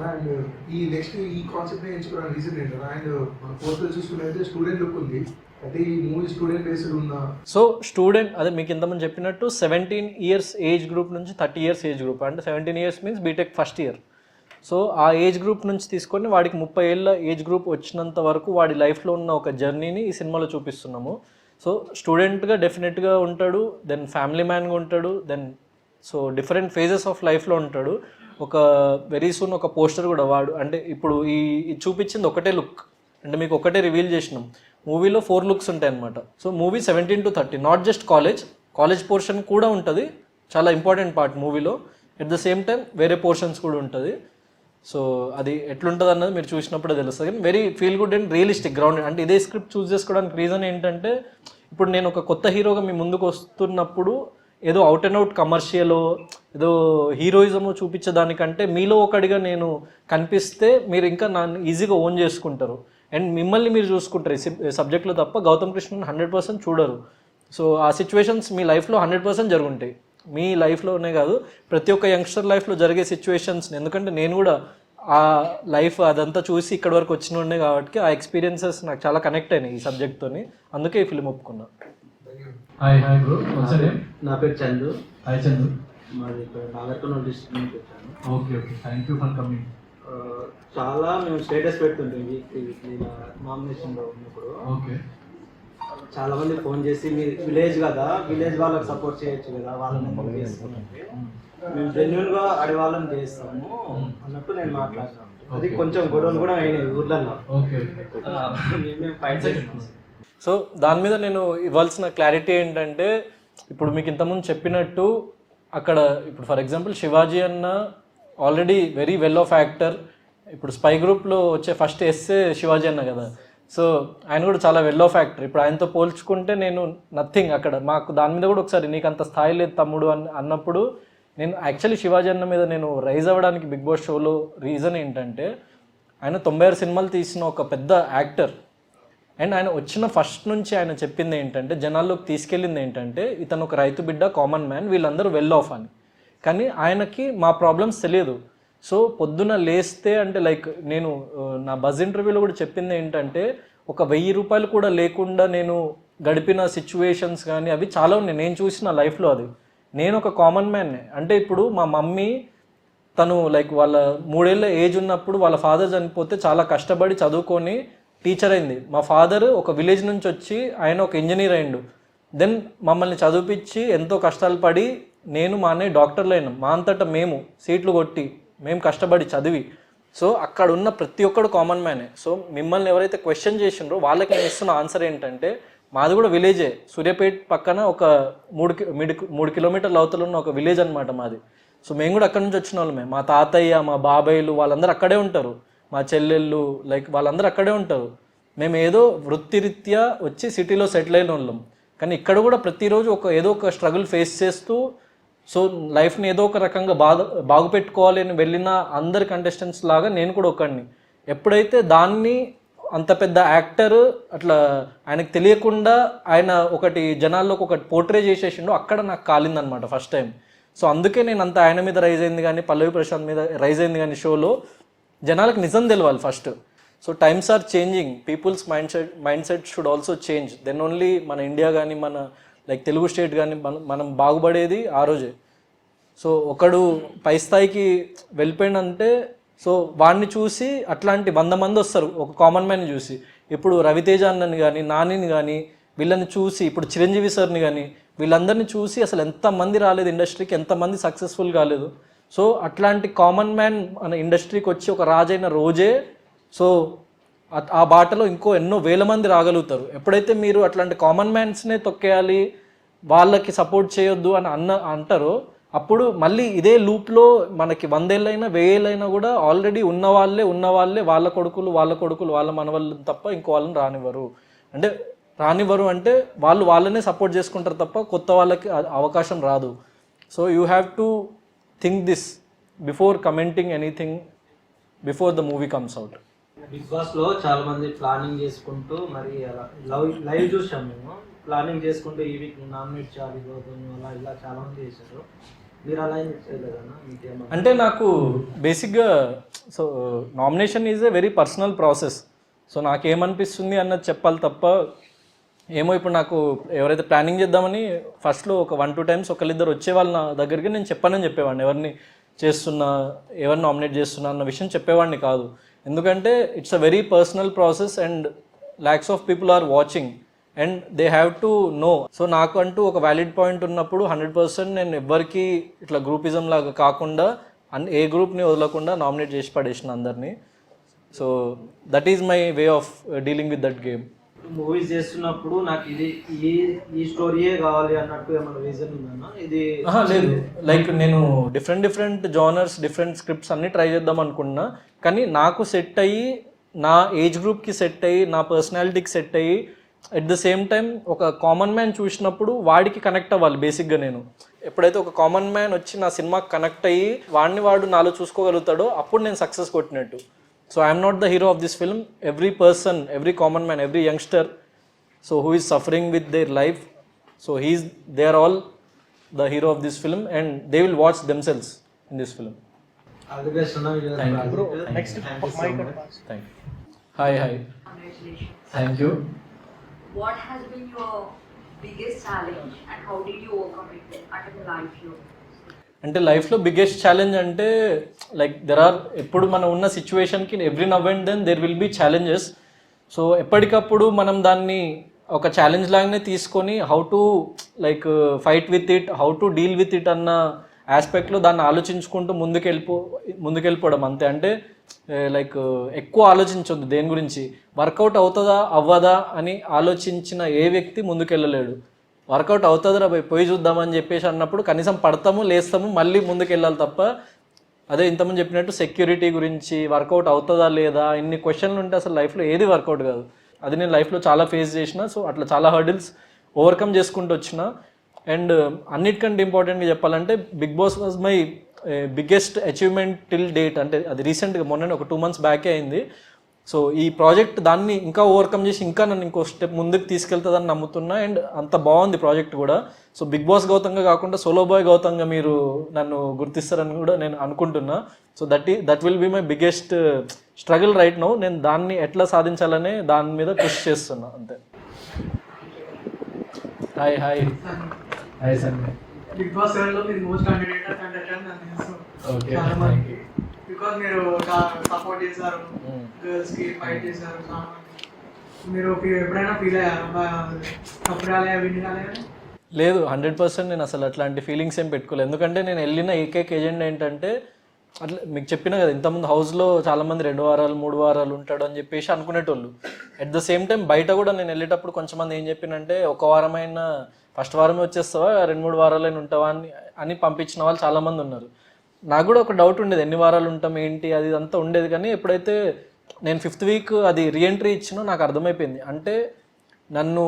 అండ్ ఈ నెక్స్ట్ ఈ కాన్సెప్ట్ ఎంచుకోవడానికి రీజన్ ఏంటన్నా? అండ్ మన పోస్టర్ చూసుకున్నట్లయితే స్టూడెంట్ లుక్ ఉంది, అయితే ఈ మూవీ స్టూడెంట్ బేస్డ్ ఉన్న. సో స్టూడెంట్ అదే మీకు ఇంతమంది చెప్పినట్టు 17 years ఏజ్ గ్రూప్ నుంచి 30 years ఏజ్ గ్రూప్, అంటే 17 years means BTech first year. So ఆ ఏజ్ గ్రూప్ నుంచి తీసుకొని వాడికి 30 ఏళ్ళ ఏజ్ గ్రూప్ వచ్చినంత వరకు వాడి లైఫ్లో ఉన్న ఒక జర్నీని ఈ సినిమాలో చూపిస్తున్నాము. సో స్టూడెంట్గా డెఫినెట్గా ఉంటాడు, దెన్ ఫ్యామిలీ మ్యాన్గా ఉంటాడు, then so different phases of లైఫ్లో ఉంటాడు. ఒక వెరీ సూన్ ఒక పోస్టర్ కూడా వాడు అంటే ఇప్పుడు ఈ చూపించింది ఒకటే లుక్, అంటే మీకు ఒకటే రివీల్ చేసినాం. మూవీలో 4 looks ఉంటాయి అనమాట. So movie 17 to 30, not just college portion కూడా ఉంటుంది, చాలా ఇంపార్టెంట్ పార్ట్ మూవీలో. ఎట్ ద సేమ్ టైం వేరే పోర్షన్స్ కూడా ఉంటుంది. సో అది ఎట్లుంటుంది అన్నది మీరు చూసినప్పుడే తెలుస్తుంది. కానీ very feel good and realistic grounded. అంటే ఇదే స్క్రిప్ట్ చూస్ చేసుకోవడానికి రీజన్ ఏంటంటే ఇప్పుడు నేను ఒక కొత్త హీరోగా మీ ముందుకు వస్తున్నప్పుడు ఏదో అవుట్ అండ్ అవుట్ కమర్షియల్ ఏదో హీరోయిజము చూపించేదానికంటే మీలో ఒకడిగా నేను కనిపిస్తే మీరు ఇంకా నన్ను ఈజీగా ఓన్ చేసుకుంటారు అండ్ మిమ్మల్ని మీరు చూసుకుంటారు ఈ సబ్జెక్ట్లో తప్ప గౌతమ్ కృష్ణన్ 100% చూడరు. సో ఆ సిచ్యువేషన్స్ మీ లైఫ్లో 100% జరుగుంటాయి, మీ లైఫ్లోనే కాదు ప్రతి ఒక్క యంగ్స్టర్ లైఫ్లో జరిగే సిచ్యువేషన్స్ని. ఎందుకంటే నేను కూడా ఆ లైఫ్ అదంతా చూసి ఇక్కడి వరకు వచ్చిన ఉండే కాబట్టి ఆ ఎక్స్పీరియన్సెస్ నాకు చాలా కనెక్ట్ అయినాయి ఈ సబ్జెక్ట్తోని, అందుకే ఈ ఫిలిం ఒప్పుకున్నా. హాయ్ బ్రో, నా పేరు చందు. హాయ్ చందు. మాది ఇక్కడ నాగర్కర్నూలు డిస్ట్రిక్ట్ నుంచి వచ్చాను. Okay thank you for coming. చాలా మేము స్టేటస్ పెడుతుంటాం వీక్లీ నామినేషన్లో ఉన్నప్పుడు. ఓకే, చాలా మంది ఫోన్ చేసి మీ విలేజ్ కదా, విలేజ్ వాళ్ళకి సపోర్ట్ చేయొచ్చు కదా, వాళ్ళని చేసుకుంటే మేము జెన్యున్ గా ఆడే వాళ్ళని చేస్తాము అన్నట్టు నేను మాట్లాడుతాను. అది కొంచెం గొడవలు కూడా అయినాయి ఊర్లలో. ఓకే, మేము ఫైట్ చేస్తాం. సో దాని మీద నేను ఇవ్వాల్సిన క్లారిటీ ఏంటంటే ఇప్పుడు మీకు ఇంతకుముందు చెప్పినట్టు అక్కడ ఇప్పుడు ఫర్ ఎగ్జాంపుల్ శివాజీ అన్న already very well of actor. ఇప్పుడు స్పై గ్రూప్లో వచ్చే ఫస్ట్ ఎస్సే శివాజీ అన్న కదా, సో ఆయన కూడా చాలా వెల్ ఆఫ్ యాక్టర్. ఇప్పుడు ఆయనతో పోల్చుకుంటే నేను నథింగ్. అక్కడ మాకు దాని మీద కూడా ఒకసారి నీకు అంత స్థాయి లేదు తమ్ముడు అన్నప్పుడు నేను యాక్చువల్లీ శివాజీ అన్న మీద నేను రైజ్ అవ్వడానికి బిగ్ బాస్ షోలో రీజన్ ఏంటంటే ఆయన 96 సినిమాలు తీసిన ఒక పెద్ద యాక్టర్. అండ్ ఆయన వచ్చిన ఫస్ట్ నుంచి ఆయన చెప్పింది ఏంటంటే, జనాల్లోకి తీసుకెళ్ళింది ఏంటంటే, ఇతను ఒక రైతు బిడ్డ, కామన్ మ్యాన్, వీళ్ళందరూ వెల్ ఆఫ్ అని. కానీ ఆయనకి మా ప్రాబ్లమ్స్ తెలియదు. సో పొద్దున లేస్తే అంటే లైక్ నేను నా బజ్ ఇంటర్వ్యూలో కూడా చెప్పింది ఏంటంటే, ఒక 1000 రూపాయలు కూడా లేకుండా నేను గడిపిన సిచ్యువేషన్స్ కానీ అవి చాలా ఉన్నాయి. నేను చూసిన లైఫ్లో అది. నేను ఒక కామన్ మ్యాన్నే. అంటే ఇప్పుడు మా మమ్మీ తను లైక్ వాళ్ళ 3 ఏళ్ళ ఏజ్ ఉన్నప్పుడు వాళ్ళ ఫాదర్ చనిపోతే చాలా కష్టపడి చదువుకొని టీచర్ అయింది. మా ఫాదర్ ఒక విలేజ్ నుంచి వచ్చి ఆయన ఒక ఇంజనీర్ అయిండు. దెన్ మమ్మల్ని చదివిపించి ఎంతో కష్టాలు పడి నేను మా అన్నయ్య డాక్టర్లు అయినాం. మా అంతటా మేము సీట్లు కొట్టి మేము కష్టపడి చదివి. సో అక్కడ ఉన్న ప్రతి ఒక్కడు కామన్ మ్యానే. సో మిమ్మల్ని ఎవరైతే క్వశ్చన్ చేసిండ్రో వాళ్ళకి నేను ఇస్తున్న ఆన్సర్ ఏంటంటే, మాది కూడా విలేజే. సూర్యాపేట పక్కన ఒక 3 కిలోమీటర్ల అవతల ఉన్న ఒక విలేజ్ అనమాట మాది. సో మేము కూడా అక్కడి నుంచి వచ్చిన వాళ్ళమే. మా తాతయ్య, మా బాబాయిలు వాళ్ళందరూ అక్కడే ఉంటారు. మా చెల్లెళ్ళు లైక్ వాళ్ళందరూ అక్కడే ఉంటారు. మేము ఏదో వృత్తిరీత్యా వచ్చి సిటీలో సెటిల్ అయిన వాళ్ళం. కానీ ఇక్కడ కూడా ప్రతిరోజు ఏదో ఒక స్ట్రగుల్ ఫేస్ చేస్తూ సో లైఫ్ని ఏదో ఒక రకంగా బాగు పెట్టుకోవాలి అని వెళ్ళిన అందరి కంటెస్టెంట్స్ లాగా నేను కూడా ఒకడిని. ఎప్పుడైతే దాన్ని అంత పెద్ద యాక్టర్ అట్లా ఆయనకు తెలియకుండా ఆయన ఒకటి జనాల్లోకి ఒకటి పోర్ట్రే చేసేసిండో అక్కడ నాకు కాలిందనమాట ఫస్ట్ టైం. సో అందుకే నేను అంత ఆయన మీద రైజ్ అయింది కానీ, పల్లవి ప్రశాంత్ మీద రైజ్ అయింది కానీ షోలో జనాలకు నిజం తెలవాలి first. So times are changing, people's mindset should also change. Then only మన ఇండియా కానీ మన లైక్ తెలుగు స్టేట్ కానీ మనం బాగుపడేది ఆ రోజే. సో ఒకడు పై స్థాయికి వెళ్ళిపోయిందంటే సో వాడిని చూసి అట్లాంటి 100 మంది వస్తారు ఒక కామన్ మ్యాన్ని చూసి. ఇప్పుడు రవితేజ అన్నని కానీ, నానిని కానీ వీళ్ళని చూసి, ఇప్పుడు చిరంజీవి సార్ని కానీ వీళ్ళందరినీ చూసి అసలు ఎంతమంది రాలేదు ఇండస్ట్రీకి, ఎంతమంది సక్సెస్ఫుల్ కాలేదు. సో అట్లాంటి కామన్ మ్యాన్ మన ఇండస్ట్రీకి వచ్చి ఒక రాజైన రోజే సో ఆ బాటలో ఇంకో ఎన్నో వేల మంది రాగలుగుతారు. ఎప్పుడైతే మీరు అట్లాంటి కామన్ మ్యాన్స్నే తొక్కేయాలి, వాళ్ళకి సపోర్ట్ చేయొద్దు అని అంటారో అప్పుడు మళ్ళీ ఇదే లూప్లో మనకి 100 ఏళ్ళైనా 1000 ఏళ్ళైనా కూడా ఆల్రెడీ ఉన్న వాళ్ళే వాళ్ళ కొడుకులు వాళ్ళ మనవాళ్ళు తప్ప ఇంకో వాళ్ళని రానివ్వరు. అంటే వాళ్ళనే సపోర్ట్ చేసుకుంటారు తప్ప కొత్త వాళ్ళకి అవకాశం రాదు. So you have to think this before commenting anything before the movie comes out. Bigg బాస్లో చాలా మంది ప్లానింగ్ చేసుకుంటూ మరి అలా లైవ్ చూసాం మేము. ప్లానింగ్ చేసుకుంటూ ఈ వీక్ నామినేట్ చేయాలి అలా ఇలా చాలా మంది చేశారు. మీరు అలా ఏం చేయలేదన్నా? మీకేమో అంటే నాకు బేసిక్గా so nomination is a very personal process. So నాకేమనిపిస్తుంది అన్నది చెప్పాలి తప్ప ఏమో ఇప్పుడు నాకు ఎవరైతే ప్లానింగ్ చేద్దామని ఫస్ట్లో ఒక 1-2 టైమ్స్ ఒకళ్ళిద్దరు వచ్చేవాళ్ళు నా దగ్గరికి, నేను చెప్పానని చెప్పేవాడిని. ఎవరిని నామినేట్ చేస్తున్నా అన్న విషయం చెప్పేవాడిని కాదు. ఎందుకంటే it's a very personal process and lakhs of people are watching and they have to know. So నాకు అంటూ ఒక వ్యాలిడ్ పాయింట్ ఉన్నప్పుడు 100% నేను ఎవ్వరికి ఇట్లా గ్రూపిజం లాగా కాకుండా ఏ గ్రూప్ని వదలకుండా నామినేట్ చేసి పడేసిన అందరినీ. So that is my way of dealing with that game. Movies చేస్తున్నప్పుడు నాకు ఇది ఈ స్టోరీయే కావాలి అన్నట్టు ఏమైనా రీజన్ ఉందన్నా? ఇది లేదు, లైక్ నేను డిఫరెంట్ జానర్స్, డిఫరెంట్ స్క్రిప్ట్స్ అన్నీ ట్రై చేద్దాం అనుకున్నా. కానీ నాకు సెట్ అయ్యి, నా ఏజ్ గ్రూప్కి సెట్ అయ్యి, నా పర్సనాలిటీకి సెట్ అయ్యి, అట్ ద సేమ్ టైం ఒక కామన్ మ్యాన్ చూసినప్పుడు వాడికి కనెక్ట్ అవ్వాలి. బేసిక్గా నేను ఎప్పుడైతే ఒక కామన్ మ్యాన్ వచ్చి నా సినిమాకి కనెక్ట్ అయ్యి వాడు నాలో చూసుకోగలుగుతాడో అప్పుడు నేను సక్సెస్ కొట్టినట్టు. So I am not the hero of this film. Every person, every common man, every youngster, so who is suffering with their life, so they are all the hero of this film, and they will watch themselves in this film. All the best, Anna. Thank you, bro. Next Thank you. Hi. Congratulations. Thank you. What has been your biggest challenge and how did you overcome it at the life you? అంటే లైఫ్లో బిగ్గెస్ట్ ఛాలెంజ్ అంటే లైక్ ఎప్పుడు మనం ఉన్న సిచ్యువేషన్కి every now and then there will be challenges. So ఎప్పటికప్పుడు మనం దాన్ని ఒక ఛాలెంజ్ లాగానే తీసుకొని how to like fight with it, how to deal with it అన్న ఆస్పెక్ట్లో దాన్ని ఆలోచించుకుంటూ ముందుకెళ్ళిపోవడం అంతే. అంటే లైక్ ఎక్కువ ఆలోచించొద్దు దేని గురించి. వర్కౌట్ అవుతుందా అవ్వదా అని ఆలోచించిన ఏ వ్యక్తి ముందుకెళ్ళలేడు. వర్కౌట్ అవుతుందిరా పోయి చూద్దామని చెప్పేసి అన్నప్పుడు కనీసం పడతాము, లేస్తాము, మళ్ళీ ముందుకు వెళ్ళాలి తప్ప అదే ఇంతకుముందు చెప్పినట్టు సెక్యూరిటీ గురించి వర్కౌట్ అవుతుందా లేదా ఇన్ని క్వశ్చన్లు ఉంటే అసలు లైఫ్లో ఏది వర్కౌట్ కాదు. అది నేను లైఫ్లో చాలా ఫేస్ చేసిన. సో అట్లా చాలా హర్డిల్స్ ఓవర్కమ్ చేసుకుంటూ వచ్చిన. అండ్ అన్నిటికంటే ఇంపార్టెంట్గా చెప్పాలంటే Bigg Boss was my biggest achievement till date. అంటే అది రీసెంట్గా మొన్న ఒక 2 months బ్యాకే అయింది. సో ఈ ప్రాజెక్ట్ దాన్ని ఇంకా ఓవర్కమ్ చేసి ఇంకా నన్ను ఇంకో స్టెప్ ముందుకు తీసుకెళ్తుందని నమ్ముతున్నా. అండ్ అంత బాగుంది ప్రాజెక్ట్ కూడా. సో బిగ్ బాస్ గౌతంగా కాకుండా సోలో బాయ్ గౌతంగా మీరు నన్ను గుర్తిస్తారని కూడా నేను అనుకుంటున్నా. So that will be my biggest struggle right now. నేను దాన్ని ఎట్లా సాధించాలనే దాని మీద కృషి చేస్తున్నా అంతే. Hi hi sir. Bigg Boss 7 లో మీరు మోస్ట్ కంటెంట్ ఓకే, చాలా మంది బికాజ్ మీరు సపోర్ట్ చేశారు, గర్ల్స్ కి ఫైట్ చేశారు చాలా మంది. మీరు ఎప్పుడైనా ఫీల్ అయ్యారు తప్పు రాలే విన్ కాలే? లేదు, 100% నేను అసలు అట్లాంటి ఫీలింగ్స్ ఏం పెట్టుకోలేదు. ఎందుకంటే నేను వెళ్ళిన ఏకైక ఏజెండా ఏంటంటే, అట్లా మీకు చెప్పినా కదా ఇంతకుముందు హౌస్లో చాలామంది 2 వారాలు 3 వారాలు ఉంటాడు అని చెప్పేసి అనుకునేటోళ్ళు. అట్ ద సేమ్ టైం బయట కూడా నేను వెళ్ళేటప్పుడు కొంచెం మంది ఏం చెప్పినంటే, 1 వారమైనా ఫస్ట్ వారమే వచ్చేస్తావా 2-3 వారాలైనా ఉంటావా అని పంపించిన వాళ్ళు చాలామంది ఉన్నారు. నాకు కూడా ఒక డౌట్ ఉండేది, ఎన్ని వారాలు ఉంటాం ఏంటి అది అంతా ఉండేది. కానీ ఎప్పుడైతే నేను 5th week అది రీఎంట్రీ ఇచ్చినో నాకు అర్థమైపోయింది. అంటే నన్ను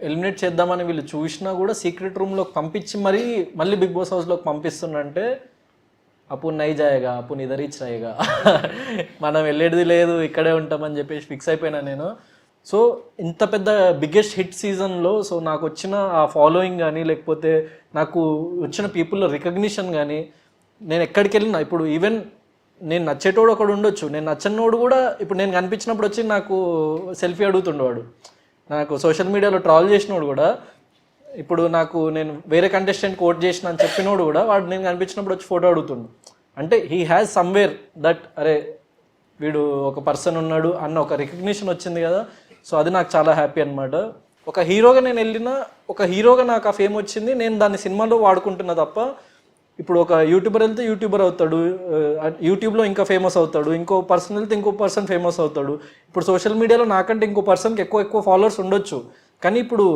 ఎలిమినేట్ చేద్దామని వీళ్ళు చూసినా కూడా సీక్రెట్ రూమ్లోకి పంపించి మళ్ళీ బిగ్ బాస్ హౌస్లోకి పంపిస్తున్నంటే అప్పుడు నై జాయగా అప్పుడు ఇదర్ రీచ్ రాయగా మనం వెళ్ళేది లేదు ఇక్కడే ఉంటామని చెప్పేసి ఫిక్స్ అయిపోయినా నేను. సో ఇంత పెద్ద బిగ్గెస్ట్ హిట్ సీజన్లో సో నాకు వచ్చిన ఆ ఫాలోయింగ్ కానీ లేకపోతే నాకు వచ్చిన పీపుల్లో రికగ్నిషన్ కానీ, నేను ఎక్కడికి వెళ్ళినా ఇప్పుడు ఈవెన్ నేను నచ్చేటోడు ఒకడు ఉండొచ్చు, నేను నచ్చనోడు కూడా ఇప్పుడు నేను కనిపించినప్పుడు వచ్చి నాకు సెల్ఫీ అడుగుతుండేవాడు. నాకు సోషల్ మీడియాలో ట్రాల్ చేసినోడు కూడా, ఇప్పుడు నేను వేరే కంటెస్టెంట్కి ఓట్ చేసిన అని చెప్పినోడు కూడా వాడు నేను కనిపించినప్పుడు వచ్చి ఫోటో అడుగుతుండు. అంటే హీ హ్యాస్ సమ్వేర్ దట్ అరే వీడు ఒక పర్సన్ ఉన్నాడు అన్న ఒక రికగ్నిషన్ వచ్చింది కదా. సో అది నాకు చాలా హ్యాపీ అనమాట. ఒక హీరోగా నేను వెళ్ళినా, ఒక హీరోగా నాకు ఆ ఫేమ్ వచ్చింది, నేను దాన్ని సినిమాలో వాడుకుంటున్నా తప్ప ఇప్పుడు ఒక యూట్యూబర్ వెళ్తే యూట్యూబర్ అవుతాడు, యూట్యూబ్లో ఇంకా ఫేమస్ అవుతాడు, ఇంకో పర్సన్ వెళ్తే ఇంకో పర్సన్ ఫేమస్ అవుతాడు. ఇప్పుడు సోషల్ మీడియాలో నాకంటే ఇంకో పర్సన్కి ఎక్కువ ఫాలోవర్స్ ఉండొచ్చు. కానీ ఇప్పుడు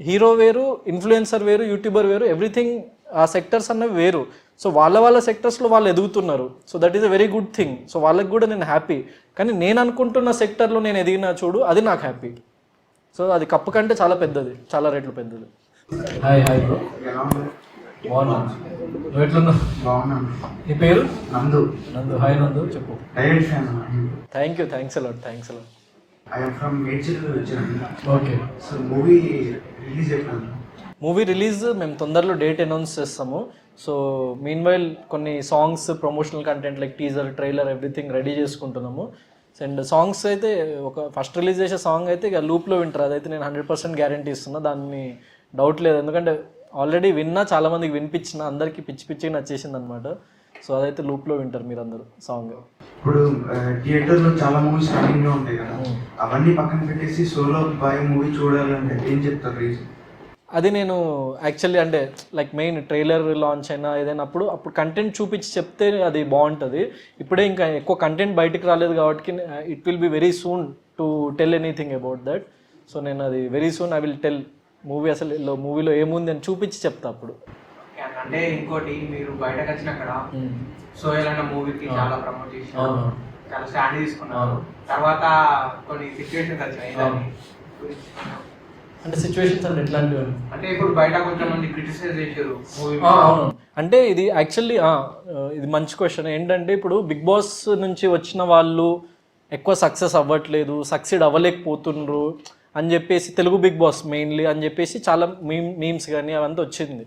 హీరో వేరు, ఇన్ఫ్లుయెన్సర్ వేరు, యూట్యూబర్ వేరు, ఎవ్రీథింగ్ ఆ సెక్టర్స్ అన్నవి వేరు. సో వాళ్ళ సెక్టర్స్లో వాళ్ళు ఎదుగుతున్నారు. So that is a very good thing. So వాళ్ళకి కూడా నేను హ్యాపీ. కానీ నేను అనుకుంటున్న సెక్టర్లో నేను ఎదిగినా చూడు, అది నాకు హ్యాపీ. సో అది కప్పు కంటే చాలా పెద్దది, చాలా రెట్లు పెద్దది. Hi bro. బాగున్నా, నువ్వు ఎట్లున్నావు? బాగున్నాను. నీ పేరు? నందు. హాయ్ నందు, చెప్పు. Thanks a lot. I am from Medchil వచ్చాను. ఓకే. సో మూవీ రిలీజ్ అయిపోయింది. మూవీ రిలీజ్ మేము తొందరలో డేట్ అనౌన్స్ చేస్తాము. సో మీన్ వైల్ కొన్ని songs, promotional content like teaser, trailer everything ready చేసుకుంటున్నాము. అండ్ సాంగ్స్ అయితే ఒక ఫస్ట్ రిలీజ్ చేసే సాంగ్ అయితే ఇక లూప్లో వింటారు, అదైతే నేను 100% గ్యారంటీ ఇస్తున్నా, దాన్ని డౌట్ లేదు. ఎందుకంటే ఆల్రెడీ విన్నా, చాలామందికి వినిపించిన, అందరికీ పిచ్చిగా నచ్చేసింది అనమాట. సో అదైతే లూప్లో వింటారు మీరు అందరూ సాంగ్. ఇప్పుడు థియేటర్లో చాలా మూవీస్ రన్నింగ్లో ఉంటాయి కదా, అవన్నీ పక్కన పెట్టేసి సోలో బాయ్ మూవీ చూడాలంటే ఏం చెప్తారు రీజన్? అది నేను యాక్చువల్లీ అంటే లైక్ మెయిన్ ట్రైలర్ లాంచ్ అయినా ఏదైనా అప్పుడు కంటెంట్ చూపించి చెప్తే అది బాగుంటుంది. ఇప్పుడే ఇంకా ఎక్కువ కంటెంట్ బయటికి రాలేదు కాబట్టి it will be very soon to tell anything about that. So నేను అది very soon I will tell movie అసలు మూవీలో ఏముంది అని చూపించి చెప్తా అప్పుడు. అంటే ఇంకోటి, మీరు బయటకు వచ్చినాక సోయల్ అన్న మూవీకి చాలా ప్రమోట్ చేసినారు, చాలా స్టాండ్ తీసుకున్నారు. తర్వాత కొన్ని సిచ్యువేషన్స్ వచ్చినాయి. అంటే సిచ్యువేషన్స్ అంటే ఎట్లాంటివి అంటే ఇప్పుడు బయట కొంతమంది క్రిటిసైజ్ చేశారు మూవీ. అవును, అంటే ఇది యాక్చువల్లీ ఇది మంచి క్వశ్చన్. ఏంటంటే ఇప్పుడు బిగ్ బాస్ నుంచి వచ్చిన వాళ్ళు ఎక్కువ సక్సెస్ అవ్వట్లేదు, సక్సీడ్ అవ్వలేకపోతుండ్రు అని చెప్పేసి, తెలుగు బిగ్ బాస్ మెయిన్లీ అని చెప్పేసి చాలా మీమ్స్ కానీ అవంతా వచ్చింది.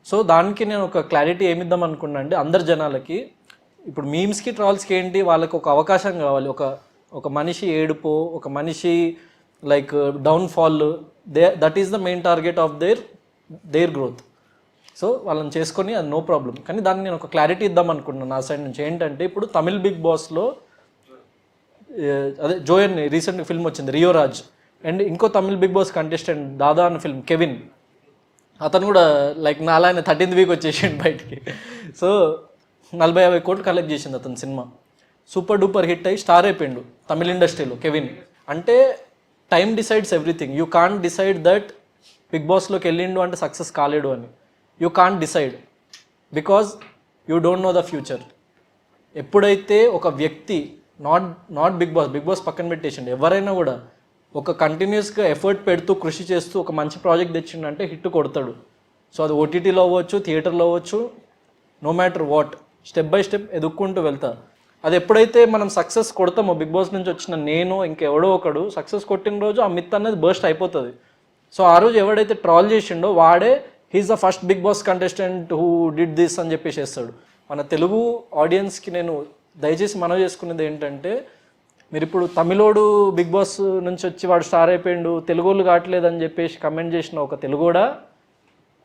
సో దానికి నేను ఒక క్లారిటీ ఏమిద్దాం అనుకున్నా అంటే, అందరు జనాలకి ఇప్పుడు మీమ్స్కి ట్రాల్స్కి ఏంటి, వాళ్ళకి ఒక అవకాశం కావాలి. ఒక మనిషి ఏడుపో, ఒక మనిషి like downfall, that is the main target of their growth. So వాళ్ళని చేసుకొని అది నో ప్రాబ్లం. కానీ దాన్ని నేను ఒక క్లారిటీ ఇద్దాం అనుకుంటున్నాను నా సైడ్ నుంచి. ఏంటంటే ఇప్పుడు తమిళ్ బిగ్ బాస్లో అదే జోయన్ రీసెంట్ ఫిల్మ్ వచ్చింది రియో రాజ్, అండ్ ఇంకో తమిళ్ బిగ్ బాస్ కంటెస్టెంట్ దాదా అన్న ఫిల్మ్ కెవిన్, అతను కూడా లైక్ నాలా 13th week వచ్చేసిండు బయటికి. సో 40-50 కోట్లు కలెక్ట్ చేసింది అతని సినిమా, సూపర్ డూపర్ హిట్ అయ్యి స్టార్ అయిపోయిండు తమిళ ఇండస్ట్రీలో కెవిన్. అంటే time decides everything. You can't decide that big బాస్లోకి వెళ్ళిండు అంటే సక్సెస్ కాలేడు అని. You can't decide because you don't know the future. ఎప్పుడైతే ఒక వ్యక్తి నాట్ బిగ్ బాస్ పక్కన పెట్టేసిండు, ఎవరైనా కూడా ఒక కంటిన్యూస్గా ఎఫర్ట్ పెడుతూ కృషి చేస్తూ ఒక మంచి ప్రాజెక్ట్ తెచ్చిండంటే హిట్ కొడతాడు. సో అది ఓటీటీలో అవ్వచ్చు, థియేటర్లో అవ్వచ్చు, no matter what. Step by step ఎదుక్కుంటూ వెళ్తా. అది ఎప్పుడైతే మనం సక్సెస్ కొడతామో, బిగ్ బాస్ నుంచి వచ్చిన నేను ఇంకెవడో ఒకడు సక్సెస్ కొట్టిన రోజు ఆ మిత్ అనేది బర్స్ట్ అయిపోతుంది. సో ఆ రోజు ఎవడైతే ట్రాల్ చేసిండో వాడే he's the first Bigg Boss contestant who did this అని చెప్పేసి వేస్తాడు. మన తెలుగు ఆడియన్స్కి నేను దయచేసి మనవి చేసుకునేది ఏంటంటే, మీరు ఇప్పుడు తమిళోడు బిగ్ బాస్ నుంచి వచ్చి వాడు స్టార్ అయిపోయిండు, తెలుగోళ్ళు కావట్లేదు అని చెప్పేసి కమెంట్ చేసిన ఒక తెలుగోడా,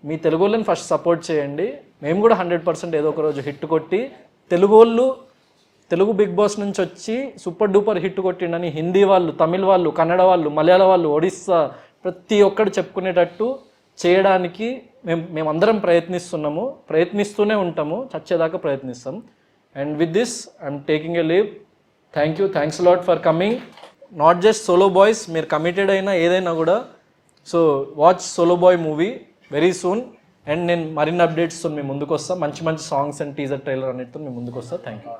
మీ తెలుగోళ్ళని ఫస్ట్ సపోర్ట్ చేయండి. మేము కూడా 100% ఏదో ఒక రోజు హిట్ కొట్టి, తెలుగు బిగ్ బాస్ నుంచి వచ్చి సూపర్ డూపర్ హిట్ కొట్టిండని హిందీ వాళ్ళు, తమిళ్ వాళ్ళు, కన్నడ వాళ్ళు, మలయాళ వాళ్ళు, ఒడిస్సా ప్రతి ఒక్కడు చెప్పుకునేటట్టు చేయడానికి మేమందరం ప్రయత్నిస్తూనే ఉంటాము, చచ్చేదాకా ప్రయత్నిస్తాం. And with this I'm taking a leave. Thanks lot for coming. Not just solo boys, మీరు కమిటెడ్ అయినా ఏదైనా కూడా, so watch solo boy movie very soon. And నేను మరిన్ని అప్డేట్స్తో మీ ముందుకు వస్తాను, మంచి సాంగ్స్ అండ్ టీజర్ ట్రైలర్ అన్నిటితో మీ ముందుకు వస్తాను. Thank you.